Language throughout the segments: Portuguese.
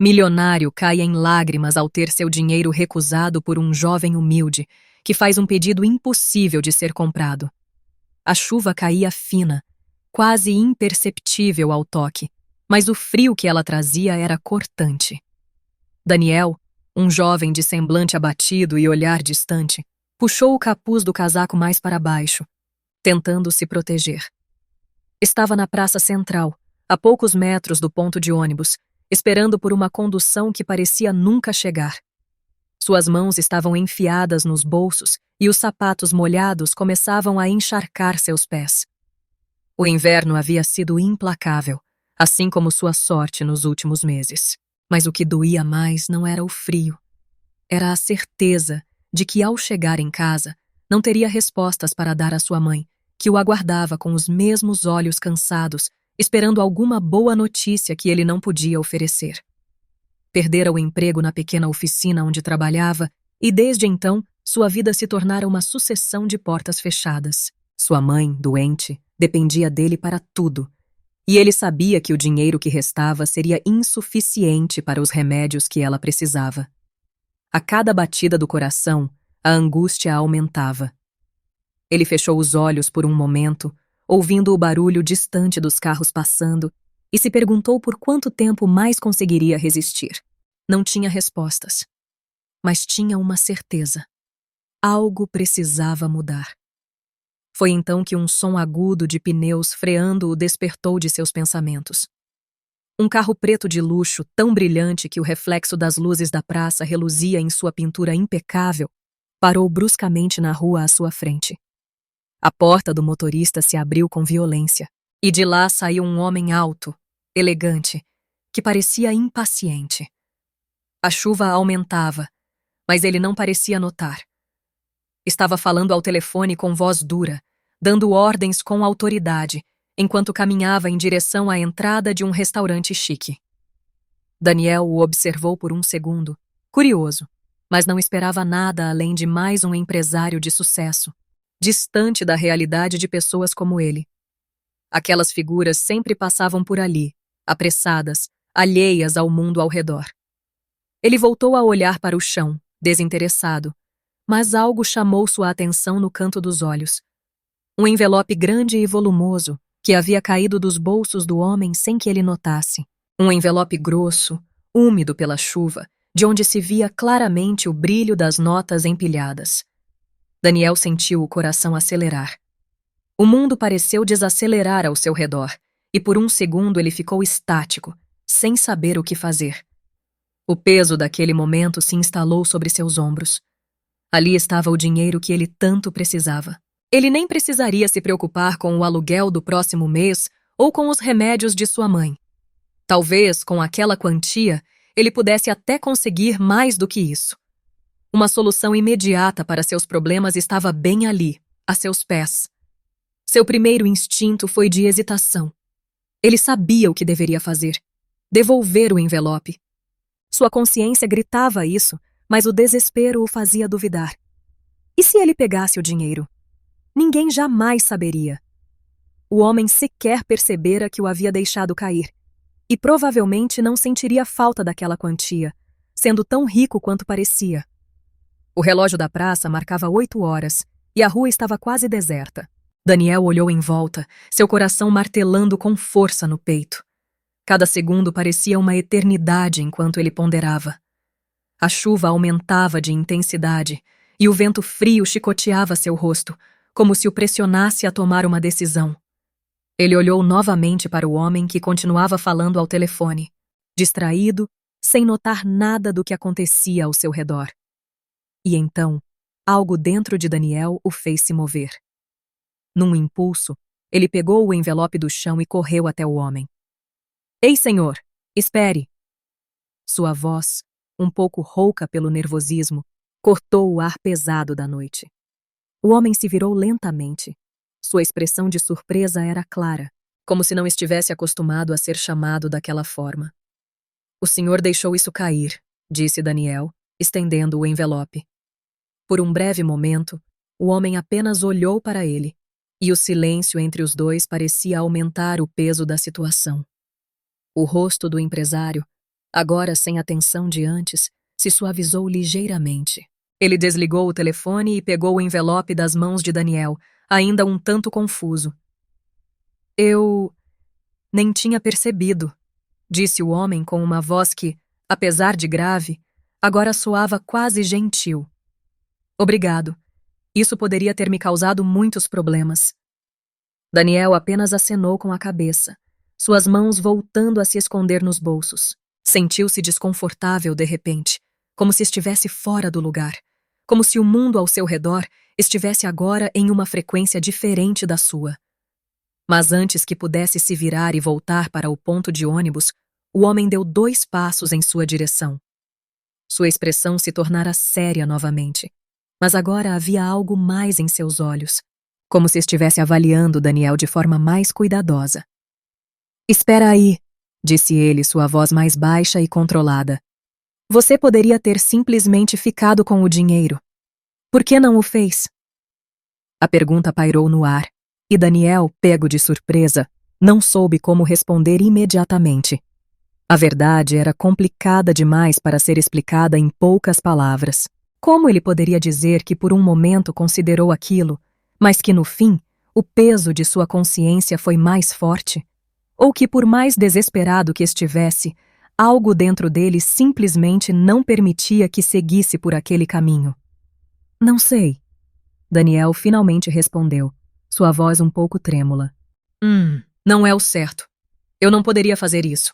Milionário cai em lágrimas ao ter seu dinheiro recusado por um jovem humilde, que faz um pedido impossível de ser comprado. A chuva caía fina, quase imperceptível ao toque, mas o frio que ela trazia era cortante. Daniel, um jovem de semblante abatido e olhar distante, puxou o capuz do casaco mais para baixo, tentando se proteger. Estava na praça central, a poucos metros do ponto de ônibus, esperando por uma condução que parecia nunca chegar. Suas mãos estavam enfiadas nos bolsos e os sapatos molhados começavam a encharcar seus pés. O inverno havia sido implacável, assim como sua sorte nos últimos meses. Mas o que doía mais não era o frio. Era a certeza de que, ao chegar em casa, não teria respostas para dar à sua mãe, que o aguardava com os mesmos olhos cansados, esperando alguma boa notícia que ele não podia oferecer. Perdera o emprego na pequena oficina onde trabalhava e, desde então, sua vida se tornara uma sucessão de portas fechadas. Sua mãe, doente, dependia dele para tudo, e ele sabia que o dinheiro que restava seria insuficiente para os remédios que ela precisava. A cada batida do coração, a angústia aumentava. Ele fechou os olhos por um momento, ouvindo o barulho distante dos carros passando, e se perguntou por quanto tempo mais conseguiria resistir. Não tinha respostas, mas tinha uma certeza. Algo precisava mudar. Foi então que um som agudo de pneus freando o despertou de seus pensamentos. Um carro preto de luxo, tão brilhante que o reflexo das luzes da praça reluzia em sua pintura impecável, parou bruscamente na rua à sua frente. A porta do motorista se abriu com violência, e de lá saiu um homem alto, elegante, que parecia impaciente. A chuva aumentava, mas ele não parecia notar. Estava falando ao telefone com voz dura, dando ordens com autoridade, enquanto caminhava em direção à entrada de um restaurante chique. Daniel o observou por um segundo, curioso, mas não esperava nada além de mais um empresário de sucesso, distante da realidade de pessoas como ele. Aquelas figuras sempre passavam por ali, apressadas, alheias ao mundo ao redor. Ele voltou a olhar para o chão, desinteressado, mas algo chamou sua atenção no canto dos olhos. Um envelope grande e volumoso, que havia caído dos bolsos do homem sem que ele notasse. Um envelope grosso, úmido pela chuva, de onde se via claramente o brilho das notas empilhadas. Daniel sentiu o coração acelerar. O mundo pareceu desacelerar ao seu redor, e por um segundo ele ficou estático, sem saber o que fazer. O peso daquele momento se instalou sobre seus ombros. Ali estava o dinheiro que ele tanto precisava. Ele nem precisaria se preocupar com o aluguel do próximo mês ou com os remédios de sua mãe. Talvez, com aquela quantia, ele pudesse até conseguir mais do que isso. Uma solução imediata para seus problemas estava bem ali, a seus pés. Seu primeiro instinto foi de hesitação. Ele sabia o que deveria fazer: devolver o envelope. Sua consciência gritava isso, mas o desespero o fazia duvidar. E se ele pegasse o dinheiro? Ninguém jamais saberia. O homem sequer percebera que o havia deixado cair, e provavelmente não sentiria falta daquela quantia, sendo tão rico quanto parecia. O relógio da praça marcava 8 horas, e a rua estava quase deserta. Daniel olhou em volta, seu coração martelando com força no peito. Cada segundo parecia uma eternidade enquanto ele ponderava. A chuva aumentava de intensidade, e o vento frio chicoteava seu rosto, como se o pressionasse a tomar uma decisão. Ele olhou novamente para o homem que continuava falando ao telefone, distraído, sem notar nada do que acontecia ao seu redor. E então, algo dentro de Daniel o fez se mover. Num impulso, ele pegou o envelope do chão e correu até o homem. "Ei, senhor, espere!" Sua voz, um pouco rouca pelo nervosismo, cortou o ar pesado da noite. O homem se virou lentamente. Sua expressão de surpresa era clara, como se não estivesse acostumado a ser chamado daquela forma. "O senhor deixou isso cair", disse Daniel, estendendo o envelope. Por um breve momento, o homem apenas olhou para ele, e o silêncio entre os dois parecia aumentar o peso da situação. O rosto do empresário, Agora, sem a tensão de antes, se suavizou ligeiramente. Ele desligou o telefone e pegou o envelope das mãos de Daniel, ainda um tanto confuso. Eu nem tinha percebido, disse o homem com uma voz que, apesar de grave, agora soava quase gentil. Obrigado. Isso poderia ter me causado muitos problemas. Daniel apenas acenou com a cabeça, suas mãos voltando a se esconder nos bolsos. Sentiu-se desconfortável de repente, como se estivesse fora do lugar, como se o mundo ao seu redor estivesse agora em uma frequência diferente da sua. Mas antes que pudesse se virar e voltar para o ponto de ônibus, o homem deu 2 passos em sua direção. Sua expressão se tornara séria novamente, mas agora havia algo mais em seus olhos, como se estivesse avaliando Daniel de forma mais cuidadosa. Espera aí, disse ele, sua voz mais baixa e controlada. Você poderia ter simplesmente ficado com o dinheiro. Por que não o fez? A pergunta pairou no ar, e Daniel, pego de surpresa, não soube como responder imediatamente. A verdade era complicada demais para ser explicada em poucas palavras. Como ele poderia dizer que por um momento considerou aquilo, mas que no fim, o peso de sua consciência foi mais forte? Ou que por mais desesperado que estivesse, algo dentro dele simplesmente não permitia que seguisse por aquele caminho? Não sei. Daniel finalmente respondeu, sua voz um pouco trêmula. Não é o certo. Eu não poderia fazer isso.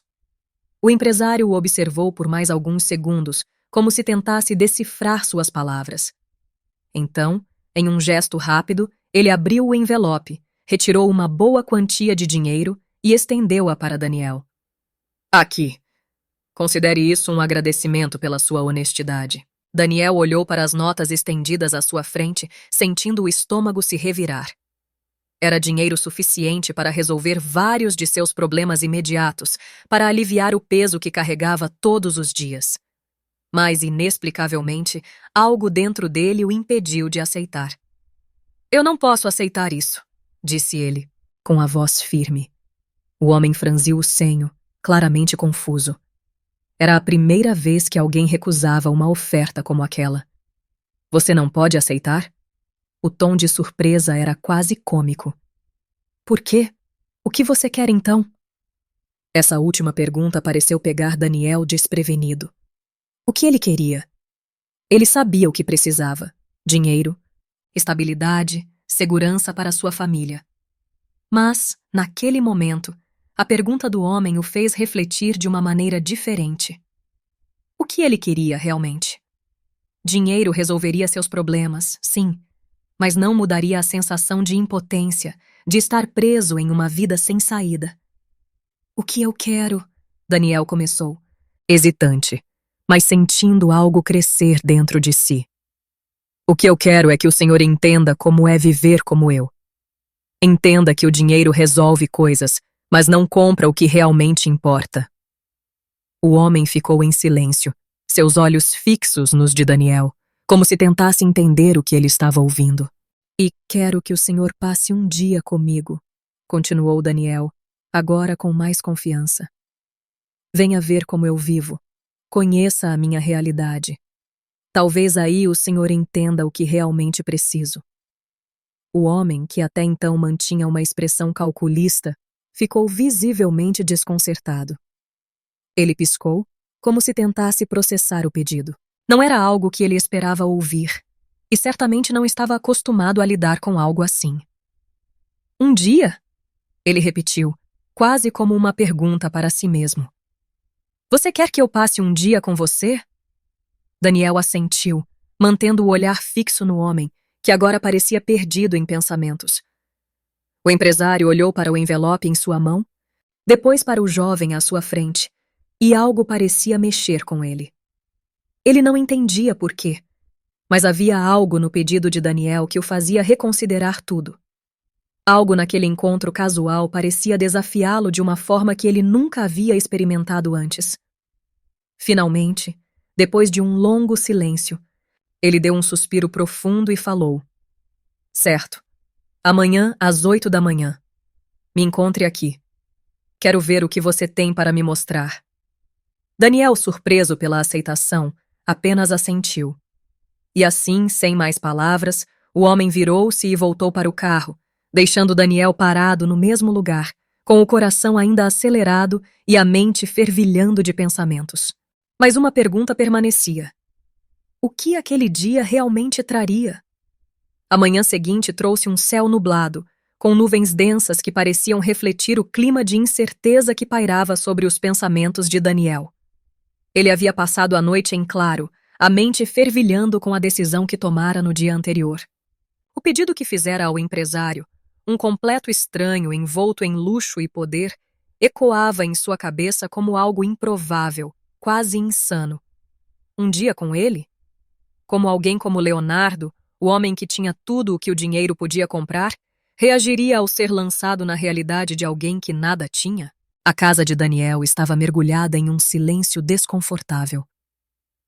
O empresário o observou por mais alguns segundos, como se tentasse decifrar suas palavras. Então, em um gesto rápido, ele abriu o envelope, retirou uma boa quantia de dinheiro e estendeu-a para Daniel. Aqui. Considere isso um agradecimento pela sua honestidade. Daniel olhou para as notas estendidas à sua frente, sentindo o estômago se revirar. Era dinheiro suficiente para resolver vários de seus problemas imediatos, para aliviar o peso que carregava todos os dias. Mas, inexplicavelmente, algo dentro dele o impediu de aceitar. Eu não posso aceitar isso, disse ele, com a voz firme. O homem franziu o senho, claramente confuso. Era a primeira vez que alguém recusava uma oferta como aquela. Você não pode aceitar? O tom de surpresa era quase cômico. Por quê? O que você quer então? Essa última pergunta pareceu pegar Daniel desprevenido. O que ele queria? Ele sabia o que precisava: dinheiro, estabilidade, segurança para sua família. Mas, naquele momento, a pergunta do homem o fez refletir de uma maneira diferente. O que ele queria realmente? Dinheiro resolveria seus problemas, sim, mas não mudaria a sensação de impotência, de estar preso em uma vida sem saída. O que eu quero? Daniel começou, hesitante, mas sentindo algo crescer dentro de si. O que eu quero é que o senhor entenda como é viver como eu. Entenda que o dinheiro resolve coisas, mas não compra o que realmente importa. O homem ficou em silêncio, seus olhos fixos nos de Daniel, como se tentasse entender o que ele estava ouvindo. E quero que o senhor passe um dia comigo, continuou Daniel, agora com mais confiança. Venha ver como eu vivo. Conheça a minha realidade. Talvez aí o senhor entenda o que realmente preciso. O homem, que até então mantinha uma expressão calculista, ficou visivelmente desconcertado. Ele piscou, como se tentasse processar o pedido. Não era algo que ele esperava ouvir, e certamente não estava acostumado a lidar com algo assim. Um dia? Ele repetiu, quase como uma pergunta para si mesmo. Você quer que eu passe um dia com você? Daniel assentiu, mantendo o olhar fixo no homem, que agora parecia perdido em pensamentos. O empresário olhou para o envelope em sua mão, depois para o jovem à sua frente, e algo parecia mexer com ele. Ele não entendia por quê, mas havia algo no pedido de Daniel que o fazia reconsiderar tudo. Algo naquele encontro casual parecia desafiá-lo de uma forma que ele nunca havia experimentado antes. Finalmente, depois de um longo silêncio, ele deu um suspiro profundo e falou. Certo. Amanhã, às 8 da manhã. Me encontre aqui. Quero ver o que você tem para me mostrar. Daniel, surpreso pela aceitação, apenas assentiu. E assim, sem mais palavras, o homem virou-se e voltou para o carro, deixando Daniel parado no mesmo lugar, com o coração ainda acelerado e a mente fervilhando de pensamentos. Mas uma pergunta permanecia. O que aquele dia realmente traria? A manhã seguinte trouxe um céu nublado, com nuvens densas que pareciam refletir o clima de incerteza que pairava sobre os pensamentos de Daniel. Ele havia passado a noite em claro, a mente fervilhando com a decisão que tomara no dia anterior. O pedido que fizera ao empresário, um completo estranho envolto em luxo e poder, ecoava em sua cabeça como algo improvável, quase insano. Um dia com ele? Como alguém como Leonardo, o homem que tinha tudo o que o dinheiro podia comprar, reagiria ao ser lançado na realidade de alguém que nada tinha? A casa de Daniel estava mergulhada em um silêncio desconfortável.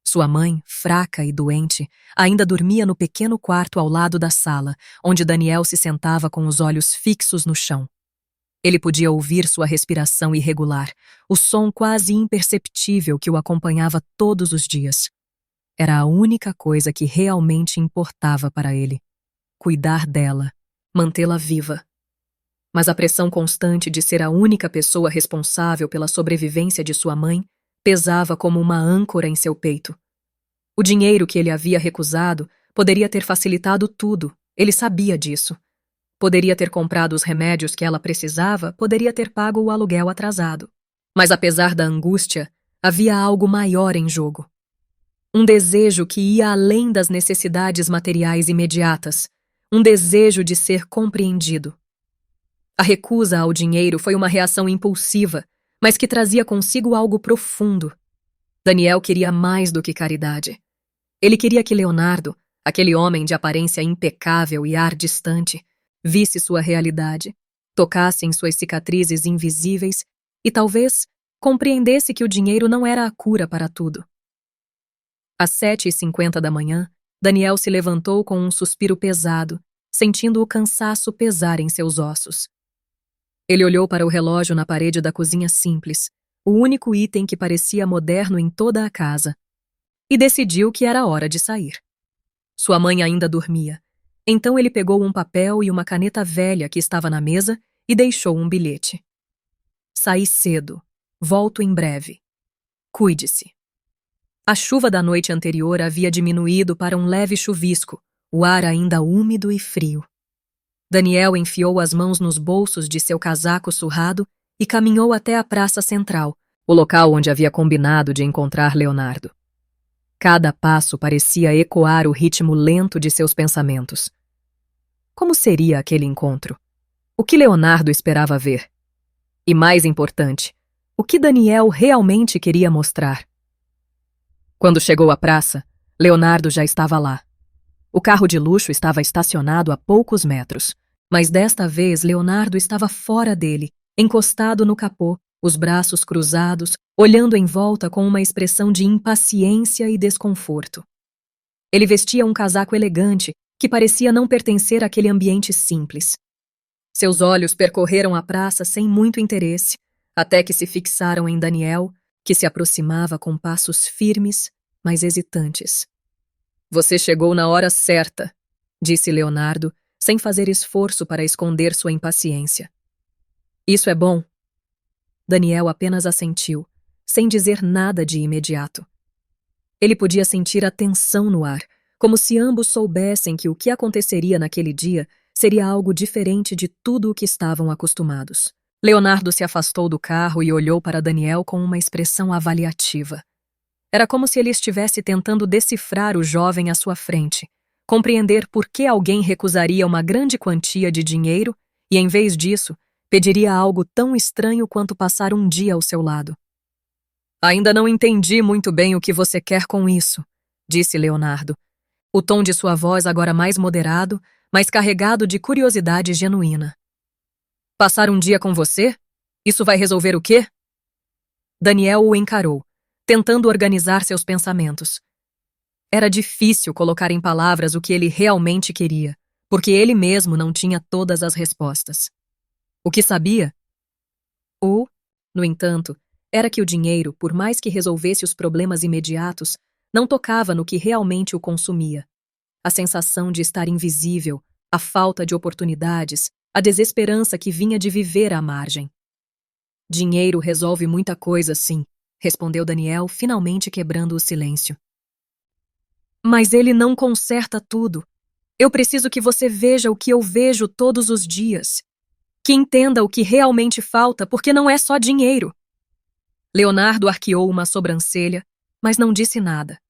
Sua mãe, fraca e doente, ainda dormia no pequeno quarto ao lado da sala, onde Daniel se sentava com os olhos fixos no chão. Ele podia ouvir sua respiração irregular, o som quase imperceptível que o acompanhava todos os dias. Era a única coisa que realmente importava para ele: cuidar dela, mantê-la viva. Mas a pressão constante de ser a única pessoa responsável pela sobrevivência de sua mãe pesava como uma âncora em seu peito. O dinheiro que ele havia recusado poderia ter facilitado tudo, ele sabia disso. Poderia ter comprado os remédios que ela precisava, poderia ter pago o aluguel atrasado. Mas apesar da angústia, havia algo maior em jogo. Um desejo que ia além das necessidades materiais imediatas, um desejo de ser compreendido. A recusa ao dinheiro foi uma reação impulsiva, mas que trazia consigo algo profundo. Daniel queria mais do que caridade. Ele queria que Leonardo, aquele homem de aparência impecável e ar distante, visse sua realidade, tocasse em suas cicatrizes invisíveis e talvez compreendesse que o dinheiro não era a cura para tudo. Às 7h50 da manhã, Daniel se levantou com um suspiro pesado, sentindo o cansaço pesar em seus ossos. Ele olhou para o relógio na parede da cozinha simples, o único item que parecia moderno em toda a casa, e decidiu que era hora de sair. Sua mãe ainda dormia, então ele pegou um papel e uma caneta velha que estava na mesa e deixou um bilhete. Saí cedo. Volto em breve. Cuide-se. A chuva da noite anterior havia diminuído para um leve chuvisco, o ar ainda úmido e frio. Daniel enfiou as mãos nos bolsos de seu casaco surrado e caminhou até a praça central, o local onde havia combinado de encontrar Leonardo. Cada passo parecia ecoar o ritmo lento de seus pensamentos. Como seria aquele encontro? O que Leonardo esperava ver? E mais importante, o que Daniel realmente queria mostrar? Quando chegou à praça, Leonardo já estava lá. O carro de luxo estava estacionado a poucos metros, mas desta vez Leonardo estava fora dele, encostado no capô, os braços cruzados, olhando em volta com uma expressão de impaciência e desconforto. Ele vestia um casaco elegante que parecia não pertencer àquele ambiente simples. Seus olhos percorreram a praça sem muito interesse, até que se fixaram em Daniel, que se aproximava com passos firmes, mas hesitantes. Você chegou na hora certa, disse Leonardo, sem fazer esforço para esconder sua impaciência. Isso é bom. Daniel apenas assentiu, sem dizer nada de imediato. Ele podia sentir a tensão no ar, como se ambos soubessem que o que aconteceria naquele dia seria algo diferente de tudo o que estavam acostumados. Leonardo se afastou do carro e olhou para Daniel com uma expressão avaliativa. Era como se ele estivesse tentando decifrar o jovem à sua frente, compreender por que alguém recusaria uma grande quantia de dinheiro e, em vez disso, pediria algo tão estranho quanto passar um dia ao seu lado. Ainda não entendi muito bem o que você quer com isso, disse Leonardo. O tom de sua voz agora mais moderado, mas carregado de curiosidade genuína. Passar um dia com você? Isso vai resolver o quê? Daniel o encarou, tentando organizar seus pensamentos. Era difícil colocar em palavras o que ele realmente queria, porque ele mesmo não tinha todas as respostas. O que sabia? No entanto, era que o dinheiro, por mais que resolvesse os problemas imediatos, não tocava no que realmente o consumia. A sensação de estar invisível, a falta de oportunidades, a desesperança que vinha de viver à margem. Dinheiro resolve muita coisa, sim, respondeu Daniel, finalmente quebrando o silêncio. Mas ele não conserta tudo. Eu preciso que você veja o que eu vejo todos os dias. Que entenda o que realmente falta, porque não é só dinheiro. Leonardo arqueou uma sobrancelha, mas não disse nada.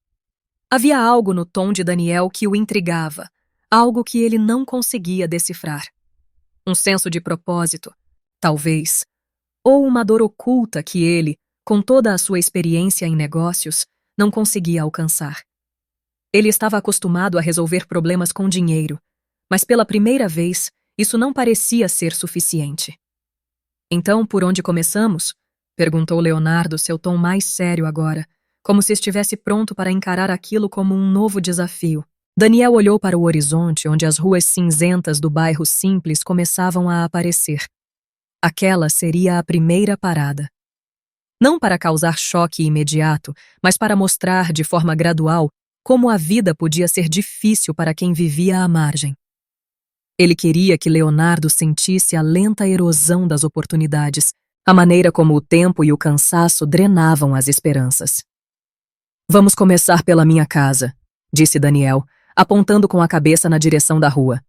Havia algo no tom de Daniel que o intrigava, algo que ele não conseguia decifrar. Um senso de propósito, talvez, ou uma dor oculta que ele, com toda a sua experiência em negócios, não conseguia alcançar. Ele estava acostumado a resolver problemas com dinheiro, mas pela primeira vez, isso não parecia ser suficiente. Então, por onde começamos? Perguntou Leonardo, seu tom mais sério agora, como se estivesse pronto para encarar aquilo como um novo desafio. Daniel olhou para o horizonte, onde as ruas cinzentas do bairro simples começavam a aparecer. Aquela seria a primeira parada. Não para causar choque imediato, mas para mostrar, de forma gradual, como a vida podia ser difícil para quem vivia à margem. Ele queria que Leonardo sentisse a lenta erosão das oportunidades, a maneira como o tempo e o cansaço drenavam as esperanças. Vamos começar pela minha casa, disse Daniel, apontando com a cabeça na direção da rua.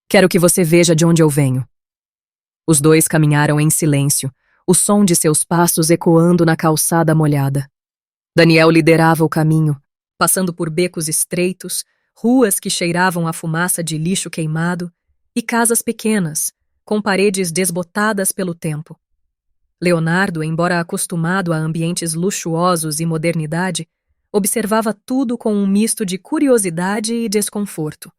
Quero que você veja de onde eu venho. Os dois caminharam em silêncio, o som de seus passos ecoando na calçada molhada. Daniel liderava o caminho, passando por becos estreitos, ruas que cheiravam a fumaça de lixo queimado e casas pequenas, com paredes desbotadas pelo tempo. Leonardo, embora acostumado a ambientes luxuosos e modernidade, observava tudo com um misto de curiosidade e desconforto.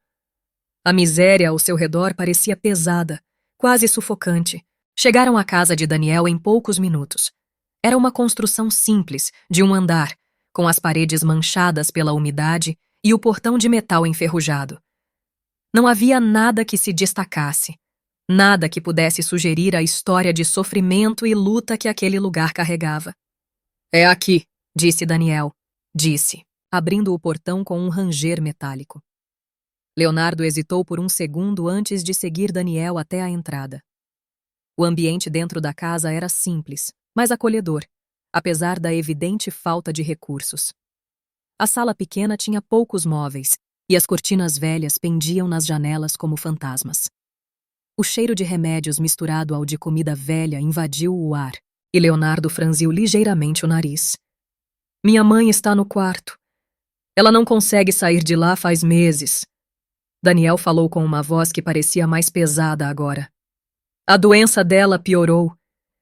A miséria ao seu redor parecia pesada, quase sufocante. Chegaram à casa de Daniel em poucos minutos. Era uma construção simples, de um andar, com as paredes manchadas pela umidade e o portão de metal enferrujado. Não havia nada que se destacasse, nada que pudesse sugerir a história de sofrimento e luta que aquele lugar carregava. É aqui, disse Daniel. Disse, abrindo o portão com um ranger metálico. Leonardo hesitou por um segundo antes de seguir Daniel até a entrada. O ambiente dentro da casa era simples, mas acolhedor, apesar da evidente falta de recursos. A sala pequena tinha poucos móveis, e as cortinas velhas pendiam nas janelas como fantasmas. O cheiro de remédios misturado ao de comida velha invadiu o ar, e Leonardo franziu ligeiramente o nariz. Minha mãe está no quarto. Ela não consegue sair de lá faz meses. Daniel falou com uma voz que parecia mais pesada agora. A doença dela piorou,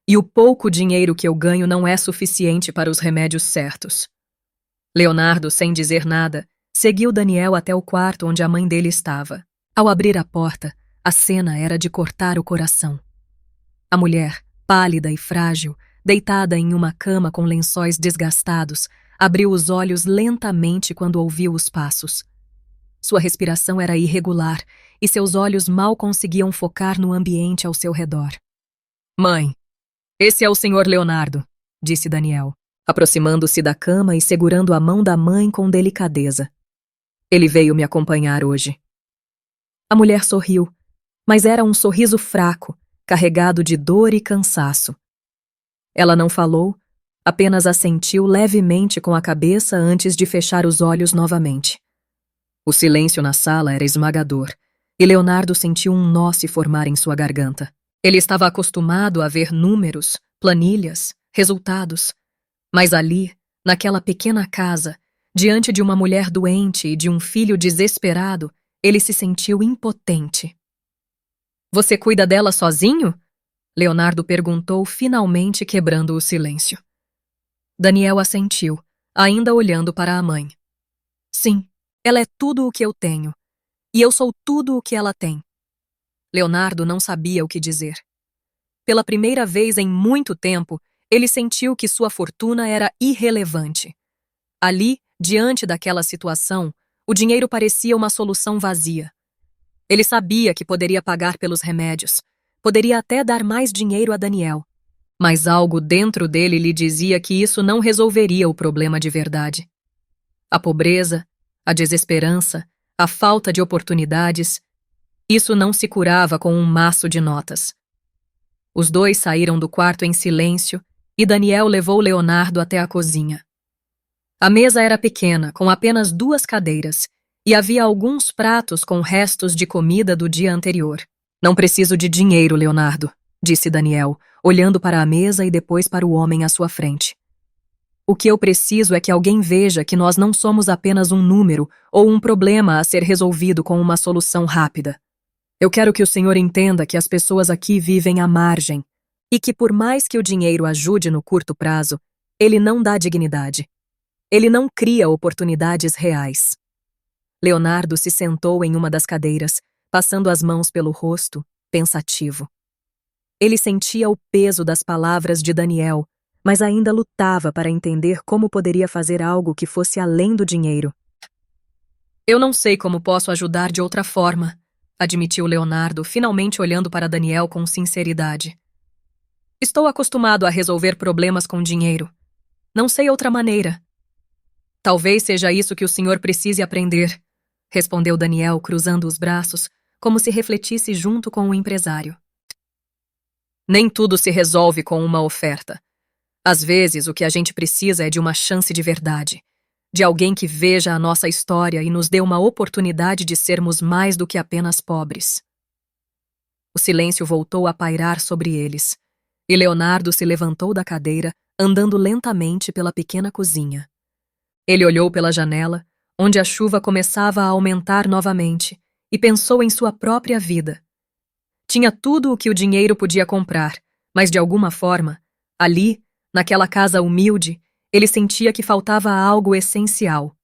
e o pouco dinheiro que eu ganho não é suficiente para os remédios certos. Leonardo, sem dizer nada, seguiu Daniel até o quarto onde a mãe dele estava. Ao abrir a porta, a cena era de cortar o coração. A mulher, pálida e frágil, deitada em uma cama com lençóis desgastados, abriu os olhos lentamente quando ouviu os passos. Sua respiração era irregular e seus olhos mal conseguiam focar no ambiente ao seu redor. Mãe, esse é o Sr. Leonardo, disse Daniel, aproximando-se da cama e segurando a mão da mãe com delicadeza. Ele veio me acompanhar hoje. A mulher sorriu, mas era um sorriso fraco, carregado de dor e cansaço. Ela não falou, apenas assentiu levemente com a cabeça antes de fechar os olhos novamente. O silêncio na sala era esmagador, e Leonardo sentiu um nó se formar em sua garganta. Ele estava acostumado a ver números, planilhas, resultados. Mas ali, naquela pequena casa, diante de uma mulher doente e de um filho desesperado, ele se sentiu impotente. Você cuida dela sozinho? Leonardo perguntou, finalmente quebrando o silêncio. Daniel assentiu, ainda olhando para a mãe. Sim, ela é tudo o que eu tenho. E eu sou tudo o que ela tem. Leonardo não sabia o que dizer. Pela primeira vez em muito tempo, ele sentiu que sua fortuna era irrelevante. Ali, diante daquela situação, o dinheiro parecia uma solução vazia. Ele sabia que poderia pagar pelos remédios, poderia até dar mais dinheiro a Daniel, mas algo dentro dele lhe dizia que isso não resolveria o problema de verdade. A pobreza, a desesperança, a falta de oportunidades, isso não se curava com um maço de notas. Os dois saíram do quarto em silêncio e Daniel levou Leonardo até a cozinha. A mesa era pequena, com apenas 2 cadeiras, e havia alguns pratos com restos de comida do dia anterior. Não preciso de dinheiro, Leonardo, disse Daniel, olhando para a mesa e depois para o homem à sua frente. O que eu preciso é que alguém veja que nós não somos apenas um número ou um problema a ser resolvido com uma solução rápida. Eu quero que o senhor entenda que as pessoas aqui vivem à margem e que, por mais que o dinheiro ajude no curto prazo, ele não dá dignidade. Ele não cria oportunidades reais. Leonardo se sentou em uma das cadeiras, passando as mãos pelo rosto, pensativo. Ele sentia o peso das palavras de Daniel, mas ainda lutava para entender como poderia fazer algo que fosse além do dinheiro. Eu não sei como posso ajudar de outra forma, admitiu Leonardo, finalmente olhando para Daniel com sinceridade. Estou acostumado a resolver problemas com dinheiro. Não sei outra maneira. Talvez seja isso que o senhor precise aprender, respondeu Daniel, cruzando os braços, como se refletisse junto com o empresário. Nem tudo se resolve com uma oferta. Às vezes, o que a gente precisa é de uma chance de verdade, de alguém que veja a nossa história e nos dê uma oportunidade de sermos mais do que apenas pobres. O silêncio voltou a pairar sobre eles, e Leonardo se levantou da cadeira, andando lentamente pela pequena cozinha. Ele olhou pela janela, onde a chuva começava a aumentar novamente, e pensou em sua própria vida. Tinha tudo o que o dinheiro podia comprar, mas de alguma forma, ali, naquela casa humilde, ele sentia que faltava algo essencial.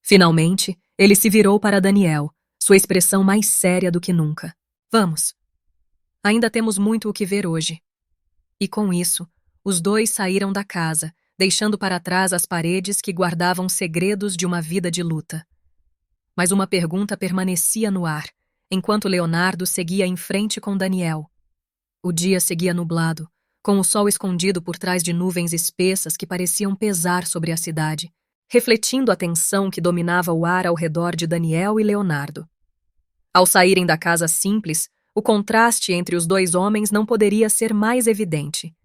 Finalmente, ele se virou para Daniel, sua expressão mais séria do que nunca. Vamos. Ainda temos muito o que ver hoje. E com isso, os dois saíram da casa, deixando para trás as paredes que guardavam segredos de uma vida de luta. Mas uma pergunta permanecia no ar, enquanto Leonardo seguia em frente com Daniel. O dia seguia nublado, com o sol escondido por trás de nuvens espessas que pareciam pesar sobre a cidade, refletindo a tensão que dominava o ar ao redor de Daniel e Leonardo. Ao saírem da casa simples, o contraste entre os dois homens não poderia ser mais evidente.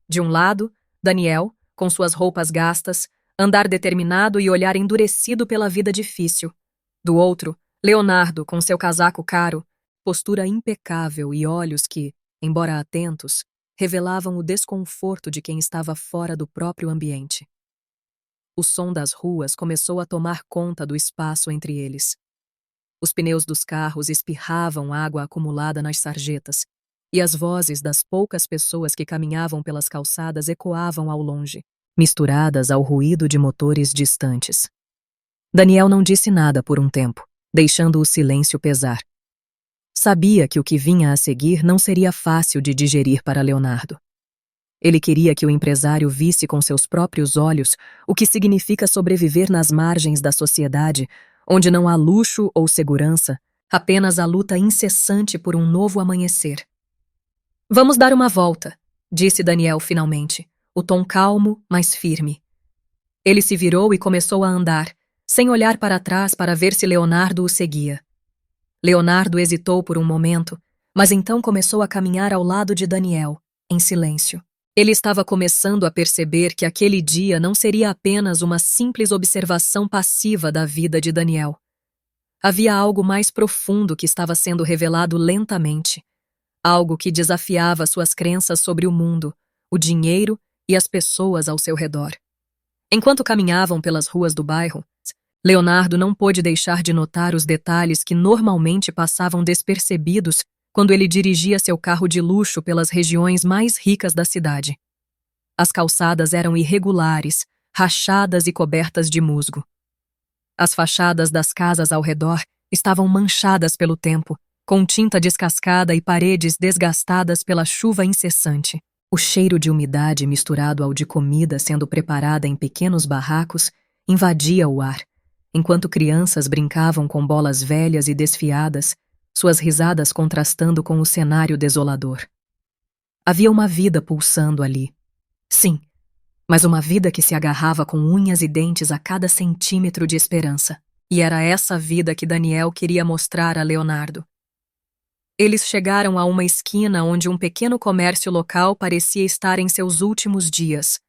De um lado, Daniel, com suas roupas gastas, andar determinado e olhar endurecido pela vida difícil. Do outro, Leonardo, com seu casaco caro, postura impecável e olhos que, embora atentos, revelavam o desconforto de quem estava fora do próprio ambiente. O som das ruas começou a tomar conta do espaço entre eles. Os pneus dos carros espirravam água acumulada nas sarjetas, e as vozes das poucas pessoas que caminhavam pelas calçadas ecoavam ao longe, misturadas ao ruído de motores distantes. Daniel não disse nada por um tempo, deixando o silêncio pesar. Sabia que o que vinha a seguir não seria fácil de digerir para Leonardo. Ele queria que o empresário visse com seus próprios olhos o que significa sobreviver nas margens da sociedade, onde não há luxo ou segurança, apenas a luta incessante por um novo amanhecer. Vamos dar uma volta, disse Daniel finalmente, o tom calmo, mas firme. Ele se virou e começou a andar, sem olhar para trás para ver se Leonardo o seguia. Leonardo hesitou por um momento, mas então começou a caminhar ao lado de Daniel, em silêncio. Ele estava começando a perceber que aquele dia não seria apenas uma simples observação passiva da vida de Daniel. Havia algo mais profundo que estava sendo revelado lentamente, algo que desafiava suas crenças sobre o mundo, o dinheiro e as pessoas ao seu redor. Enquanto caminhavam pelas ruas do bairro, Leonardo não pôde deixar de notar os detalhes que normalmente passavam despercebidos quando ele dirigia seu carro de luxo pelas regiões mais ricas da cidade. As calçadas eram irregulares, rachadas e cobertas de musgo. As fachadas das casas ao redor estavam manchadas pelo tempo, com tinta descascada e paredes desgastadas pela chuva incessante. O cheiro de umidade misturado ao de comida sendo preparada em pequenos barracos invadia o ar, enquanto crianças brincavam com bolas velhas e desfiadas, suas risadas contrastando com o cenário desolador. Havia uma vida pulsando ali. Sim, mas uma vida que se agarrava com unhas e dentes a cada centímetro de esperança. E era essa vida que Daniel queria mostrar a Leonardo. Eles chegaram a uma esquina onde um pequeno comércio local parecia estar em seus últimos dias.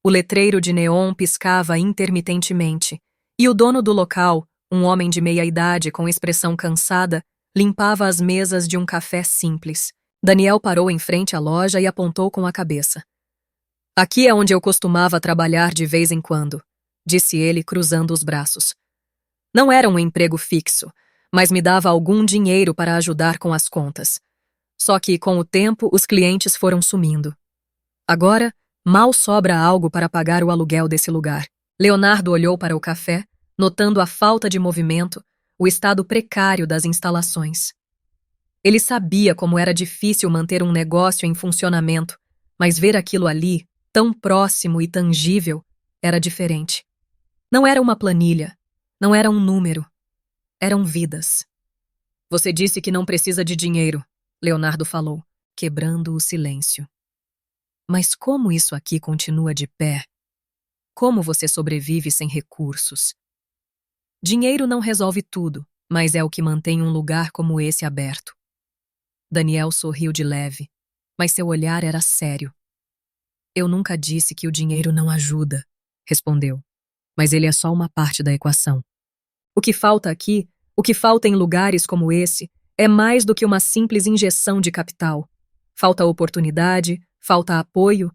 O letreiro de neon piscava intermitentemente, e o dono do local, um homem de meia-idade com expressão cansada, limpava as mesas de um café simples. Daniel parou em frente à loja e apontou com a cabeça. Aqui é onde eu costumava trabalhar de vez em quando, disse ele, cruzando os braços. Não era um emprego fixo, mas me dava algum dinheiro para ajudar com as contas. Só que, com o tempo, os clientes foram sumindo. Agora, mal sobra algo para pagar o aluguel desse lugar. Leonardo olhou para o café, notando a falta de movimento, o estado precário das instalações. Ele sabia como era difícil manter um negócio em funcionamento, mas ver aquilo ali, tão próximo e tangível, era diferente. Não era uma planilha, não era um número, eram vidas. Você disse que não precisa de dinheiro, Leonardo falou, quebrando o silêncio. Mas como isso aqui continua de pé? Como você sobrevive sem recursos? Dinheiro não resolve tudo, mas é o que mantém um lugar como esse aberto. Daniel sorriu de leve, mas seu olhar era sério. Eu nunca disse que o dinheiro não ajuda, respondeu, mas ele é só uma parte da equação. O que falta aqui, o que falta em lugares como esse, é mais do que uma simples injeção de capital. Falta oportunidade, falta apoio.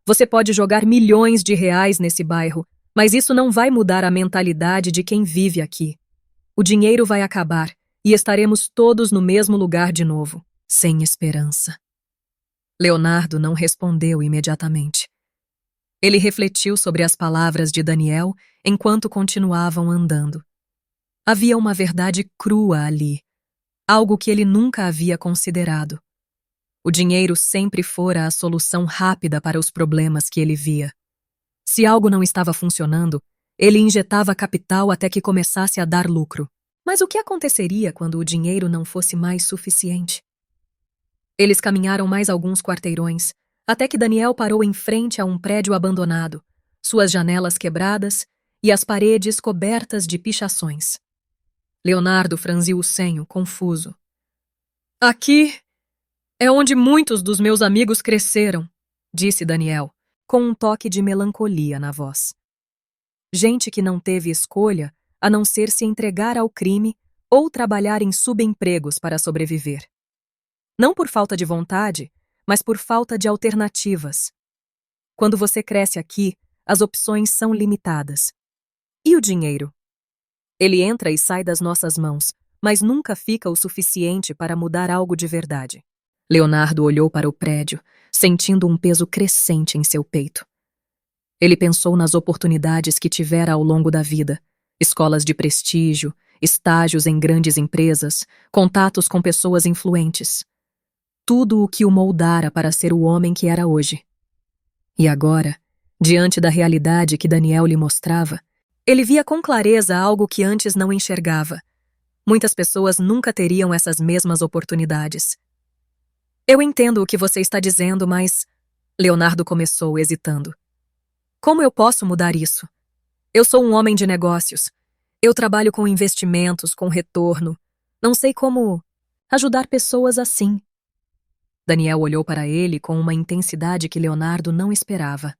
Você pode jogar milhões de reais nesse bairro, mas isso não vai mudar a mentalidade de quem vive aqui. O dinheiro vai acabar e estaremos todos no mesmo lugar de novo, sem esperança. Leonardo não respondeu imediatamente. Ele refletiu sobre as palavras de Daniel enquanto continuavam andando. Havia uma verdade crua ali, algo que ele nunca havia considerado. O dinheiro sempre fora a solução rápida para os problemas que ele via. Se algo não estava funcionando, ele injetava capital até que começasse a dar lucro. Mas o que aconteceria quando o dinheiro não fosse mais suficiente? Eles caminharam mais alguns quarteirões, até que Daniel parou em frente a um prédio abandonado, suas janelas quebradas e as paredes cobertas de pichações. Leonardo franziu o senho, confuso. Aqui é onde muitos dos meus amigos cresceram, disse Daniel, com um toque de melancolia na voz. Gente que não teve escolha a não ser se entregar ao crime ou trabalhar em subempregos para sobreviver. Não por falta de vontade, mas por falta de alternativas. Quando você cresce aqui, as opções são limitadas. E o dinheiro? Ele entra e sai das nossas mãos, mas nunca fica o suficiente para mudar algo de verdade. Leonardo olhou para o prédio, sentindo um peso crescente em seu peito. Ele pensou nas oportunidades que tivera ao longo da vida, escolas de prestígio, estágios em grandes empresas, contatos com pessoas influentes. Tudo o que o moldara para ser o homem que era hoje. E agora, diante da realidade que Daniel lhe mostrava, ele via com clareza algo que antes não enxergava. Muitas pessoas nunca teriam essas mesmas oportunidades. Eu entendo o que você está dizendo, mas... Leonardo começou, hesitando. Como eu posso mudar isso? Eu sou um homem de negócios. Eu trabalho com investimentos, com retorno. Não sei como ajudar pessoas assim. Daniel olhou para ele com uma intensidade que Leonardo não esperava.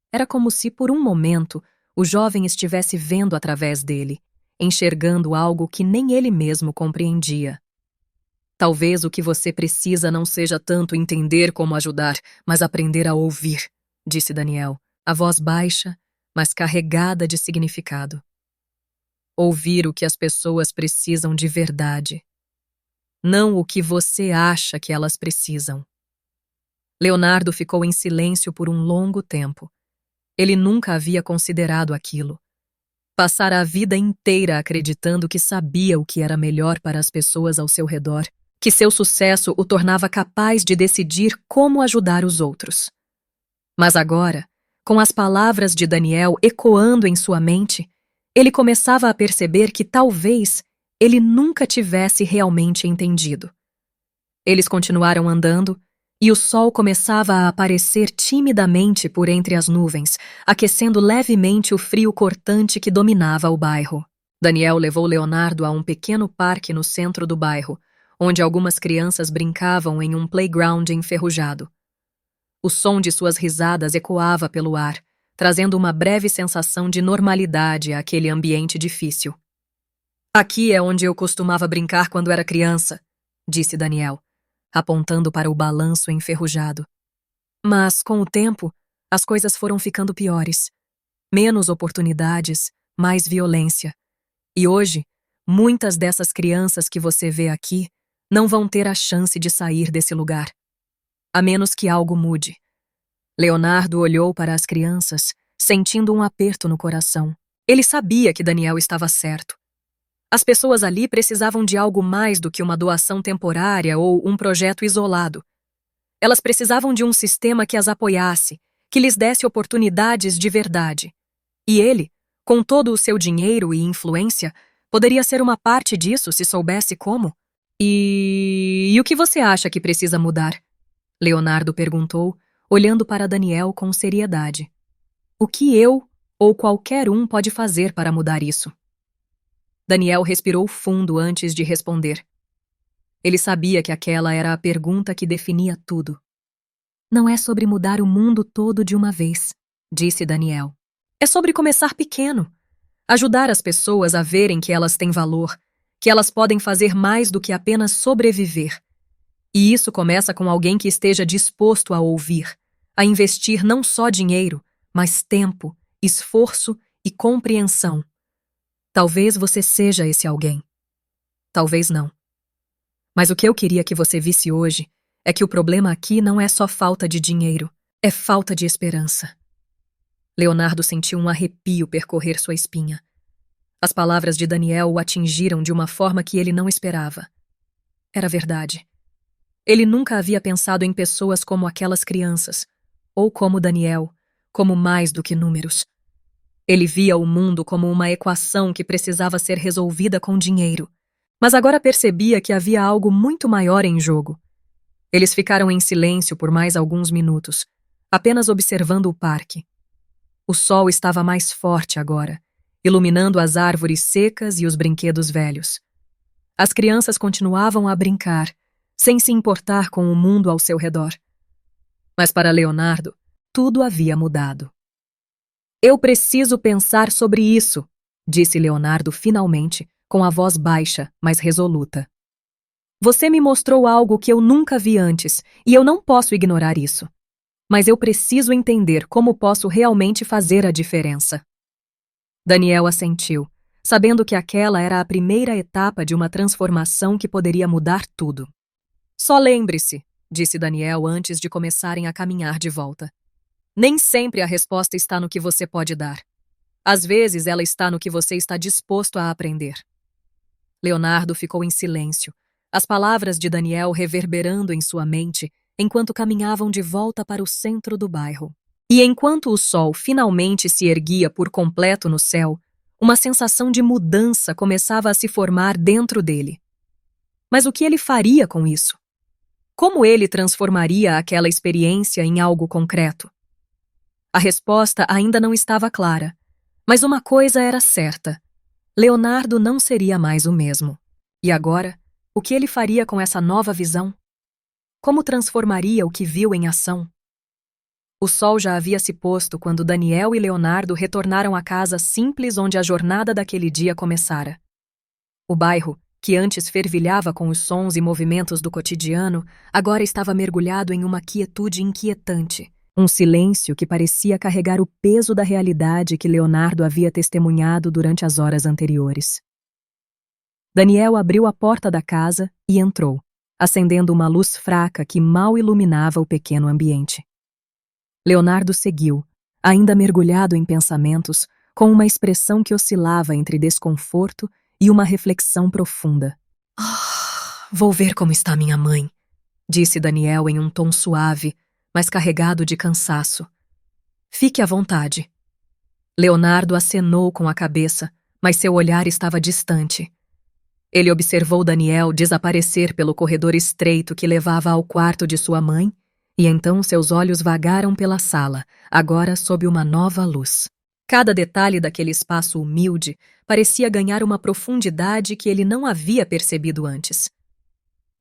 Era como se, por um momento, o jovem estivesse vendo através dele, enxergando algo que nem ele mesmo compreendia. Talvez o que você precisa não seja tanto entender como ajudar, mas aprender a ouvir, disse Daniel, a voz baixa, mas carregada de significado. Ouvir o que as pessoas precisam de verdade. Não o que você acha que elas precisam. Leonardo ficou em silêncio por um longo tempo. Ele nunca havia considerado aquilo. Passara a vida inteira acreditando que sabia o que era melhor para as pessoas ao seu redor, que seu sucesso o tornava capaz de decidir como ajudar os outros. Mas agora, com as palavras de Daniel ecoando em sua mente, ele começava a perceber que talvez ele nunca tivesse realmente entendido. Eles continuaram andando, e o sol começava a aparecer timidamente por entre as nuvens, aquecendo levemente o frio cortante que dominava o bairro. Daniel levou Leonardo a um pequeno parque no centro do bairro, onde algumas crianças brincavam em um playground enferrujado. O som de suas risadas ecoava pelo ar, trazendo uma breve sensação de normalidade àquele ambiente difícil. "Aqui é onde eu costumava brincar quando era criança", disse Daniel, apontando para o balanço enferrujado. Mas, com o tempo, as coisas foram ficando piores. Menos oportunidades, mais violência. E hoje, muitas dessas crianças que você vê aqui não vão ter a chance de sair desse lugar. A menos que algo mude. Leonardo olhou para as crianças, sentindo um aperto no coração. Ele sabia que Daniel estava certo. As pessoas ali precisavam de algo mais do que uma doação temporária ou um projeto isolado. Elas precisavam de um sistema que as apoiasse, que lhes desse oportunidades de verdade. E ele, com todo o seu dinheiro e influência, poderia ser uma parte disso se soubesse como. E o que você acha que precisa mudar?" Leonardo perguntou, olhando para Daniel com seriedade. "O que eu ou qualquer um pode fazer para mudar isso?" Daniel respirou fundo antes de responder. Ele sabia que aquela era a pergunta que definia tudo. "Não é sobre mudar o mundo todo de uma vez", disse Daniel. "É sobre começar pequeno. Ajudar as pessoas a verem que elas têm valor, que elas podem fazer mais do que apenas sobreviver. E isso começa com alguém que esteja disposto a ouvir, a investir não só dinheiro, mas tempo, esforço e compreensão. Talvez você seja esse alguém. Talvez não. Mas o que eu queria que você visse hoje é que o problema aqui não é só falta de dinheiro, é falta de esperança." Leonardo sentiu um arrepio percorrer sua espinha. As palavras de Daniel o atingiram de uma forma que ele não esperava. Era verdade. Ele nunca havia pensado em pessoas como aquelas crianças, ou como Daniel, como mais do que números. Ele via o mundo como uma equação que precisava ser resolvida com dinheiro, mas agora percebia que havia algo muito maior em jogo. Eles ficaram em silêncio por mais alguns minutos, apenas observando o parque. O sol estava mais forte agora, iluminando as árvores secas e os brinquedos velhos. As crianças continuavam a brincar, sem se importar com o mundo ao seu redor. Mas para Leonardo, tudo havia mudado. "Eu preciso pensar sobre isso", disse Leonardo finalmente, com a voz baixa, mas resoluta. "Você me mostrou algo que eu nunca vi antes, e eu não posso ignorar isso. Mas eu preciso entender como posso realmente fazer a diferença." Daniel assentiu, sabendo que aquela era a primeira etapa de uma transformação que poderia mudar tudo. "Só lembre-se", disse Daniel antes de começarem a caminhar de volta. "Nem sempre a resposta está no que você pode dar. Às vezes ela está no que você está disposto a aprender." Leonardo ficou em silêncio, as palavras de Daniel reverberando em sua mente enquanto caminhavam de volta para o centro do bairro. E enquanto o sol finalmente se erguia por completo no céu, uma sensação de mudança começava a se formar dentro dele. Mas o que ele faria com isso? Como ele transformaria aquela experiência em algo concreto? A resposta ainda não estava clara, mas uma coisa era certa: Leonardo não seria mais o mesmo. E agora, o que ele faria com essa nova visão? Como transformaria o que viu em ação? O sol já havia se posto quando Daniel e Leonardo retornaram à casa simples onde a jornada daquele dia começara. O bairro, que antes fervilhava com os sons e movimentos do cotidiano, agora estava mergulhado em uma quietude inquietante, um silêncio que parecia carregar o peso da realidade que Leonardo havia testemunhado durante as horas anteriores. Daniel abriu a porta da casa e entrou, acendendo uma luz fraca que mal iluminava o pequeno ambiente. Leonardo seguiu, ainda mergulhado em pensamentos, com uma expressão que oscilava entre desconforto e uma reflexão profunda. Vou ver como está minha mãe", disse Daniel em um tom suave, mas carregado de cansaço. "Fique à vontade." Leonardo acenou com a cabeça, mas seu olhar estava distante. Ele observou Daniel desaparecer pelo corredor estreito que levava ao quarto de sua mãe E então seus olhos vagaram pela sala, agora sob uma nova luz. Cada detalhe daquele espaço humilde parecia ganhar uma profundidade que ele não havia percebido antes.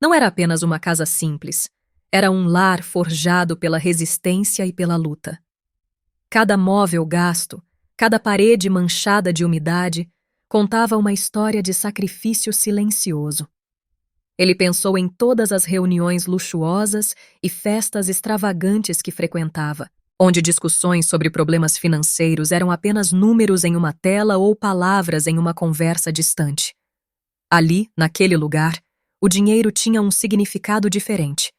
Não era apenas uma casa simples, era um lar forjado pela resistência e pela luta. Cada móvel gasto, cada parede manchada de umidade, contava uma história de sacrifício silencioso. Ele pensou em todas as reuniões luxuosas e festas extravagantes que frequentava, onde discussões sobre problemas financeiros eram apenas números em uma tela ou palavras em uma conversa distante. Ali, naquele lugar, o dinheiro tinha um significado diferente.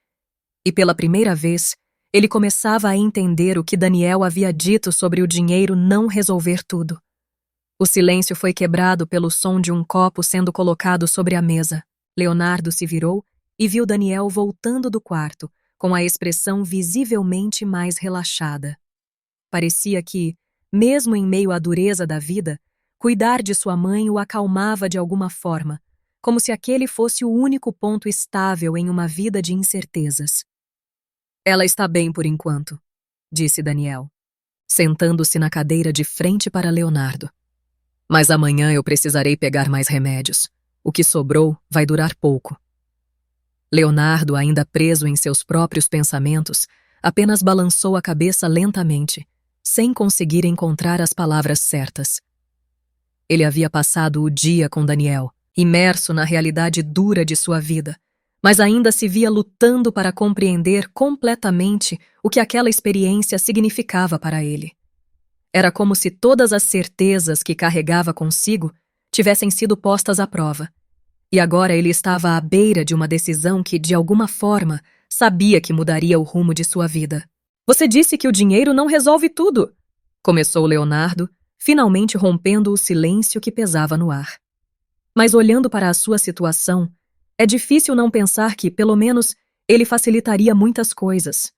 E pela primeira vez, ele começava a entender o que Daniel havia dito sobre o dinheiro não resolver tudo. O silêncio foi quebrado pelo som de um copo sendo colocado sobre a mesa. Leonardo se virou e viu Daniel voltando do quarto, com a expressão visivelmente mais relaxada. Parecia que, mesmo em meio à dureza da vida, cuidar de sua mãe o acalmava de alguma forma, como se aquele fosse o único ponto estável em uma vida de incertezas. Ela está bem por enquanto, disse Daniel, sentando-se na cadeira de frente para Leonardo. Mas amanhã eu precisarei pegar mais remédios. O que sobrou vai durar pouco. Leonardo, ainda preso em seus próprios pensamentos, apenas balançou a cabeça lentamente, sem conseguir encontrar as palavras certas. Ele havia passado o dia com Daniel, imerso na realidade dura de sua vida, mas ainda se via lutando para compreender completamente o que aquela experiência significava para ele. Era como se todas as certezas que carregava consigo tivessem sido postas à prova. E agora ele estava à beira de uma decisão que, de alguma forma, sabia que mudaria o rumo de sua vida. Você disse que o dinheiro não resolve tudo, começou Leonardo, finalmente rompendo o silêncio que pesava no ar. Mas olhando para a sua situação, é difícil não pensar que, pelo menos, ele facilitaria muitas coisas.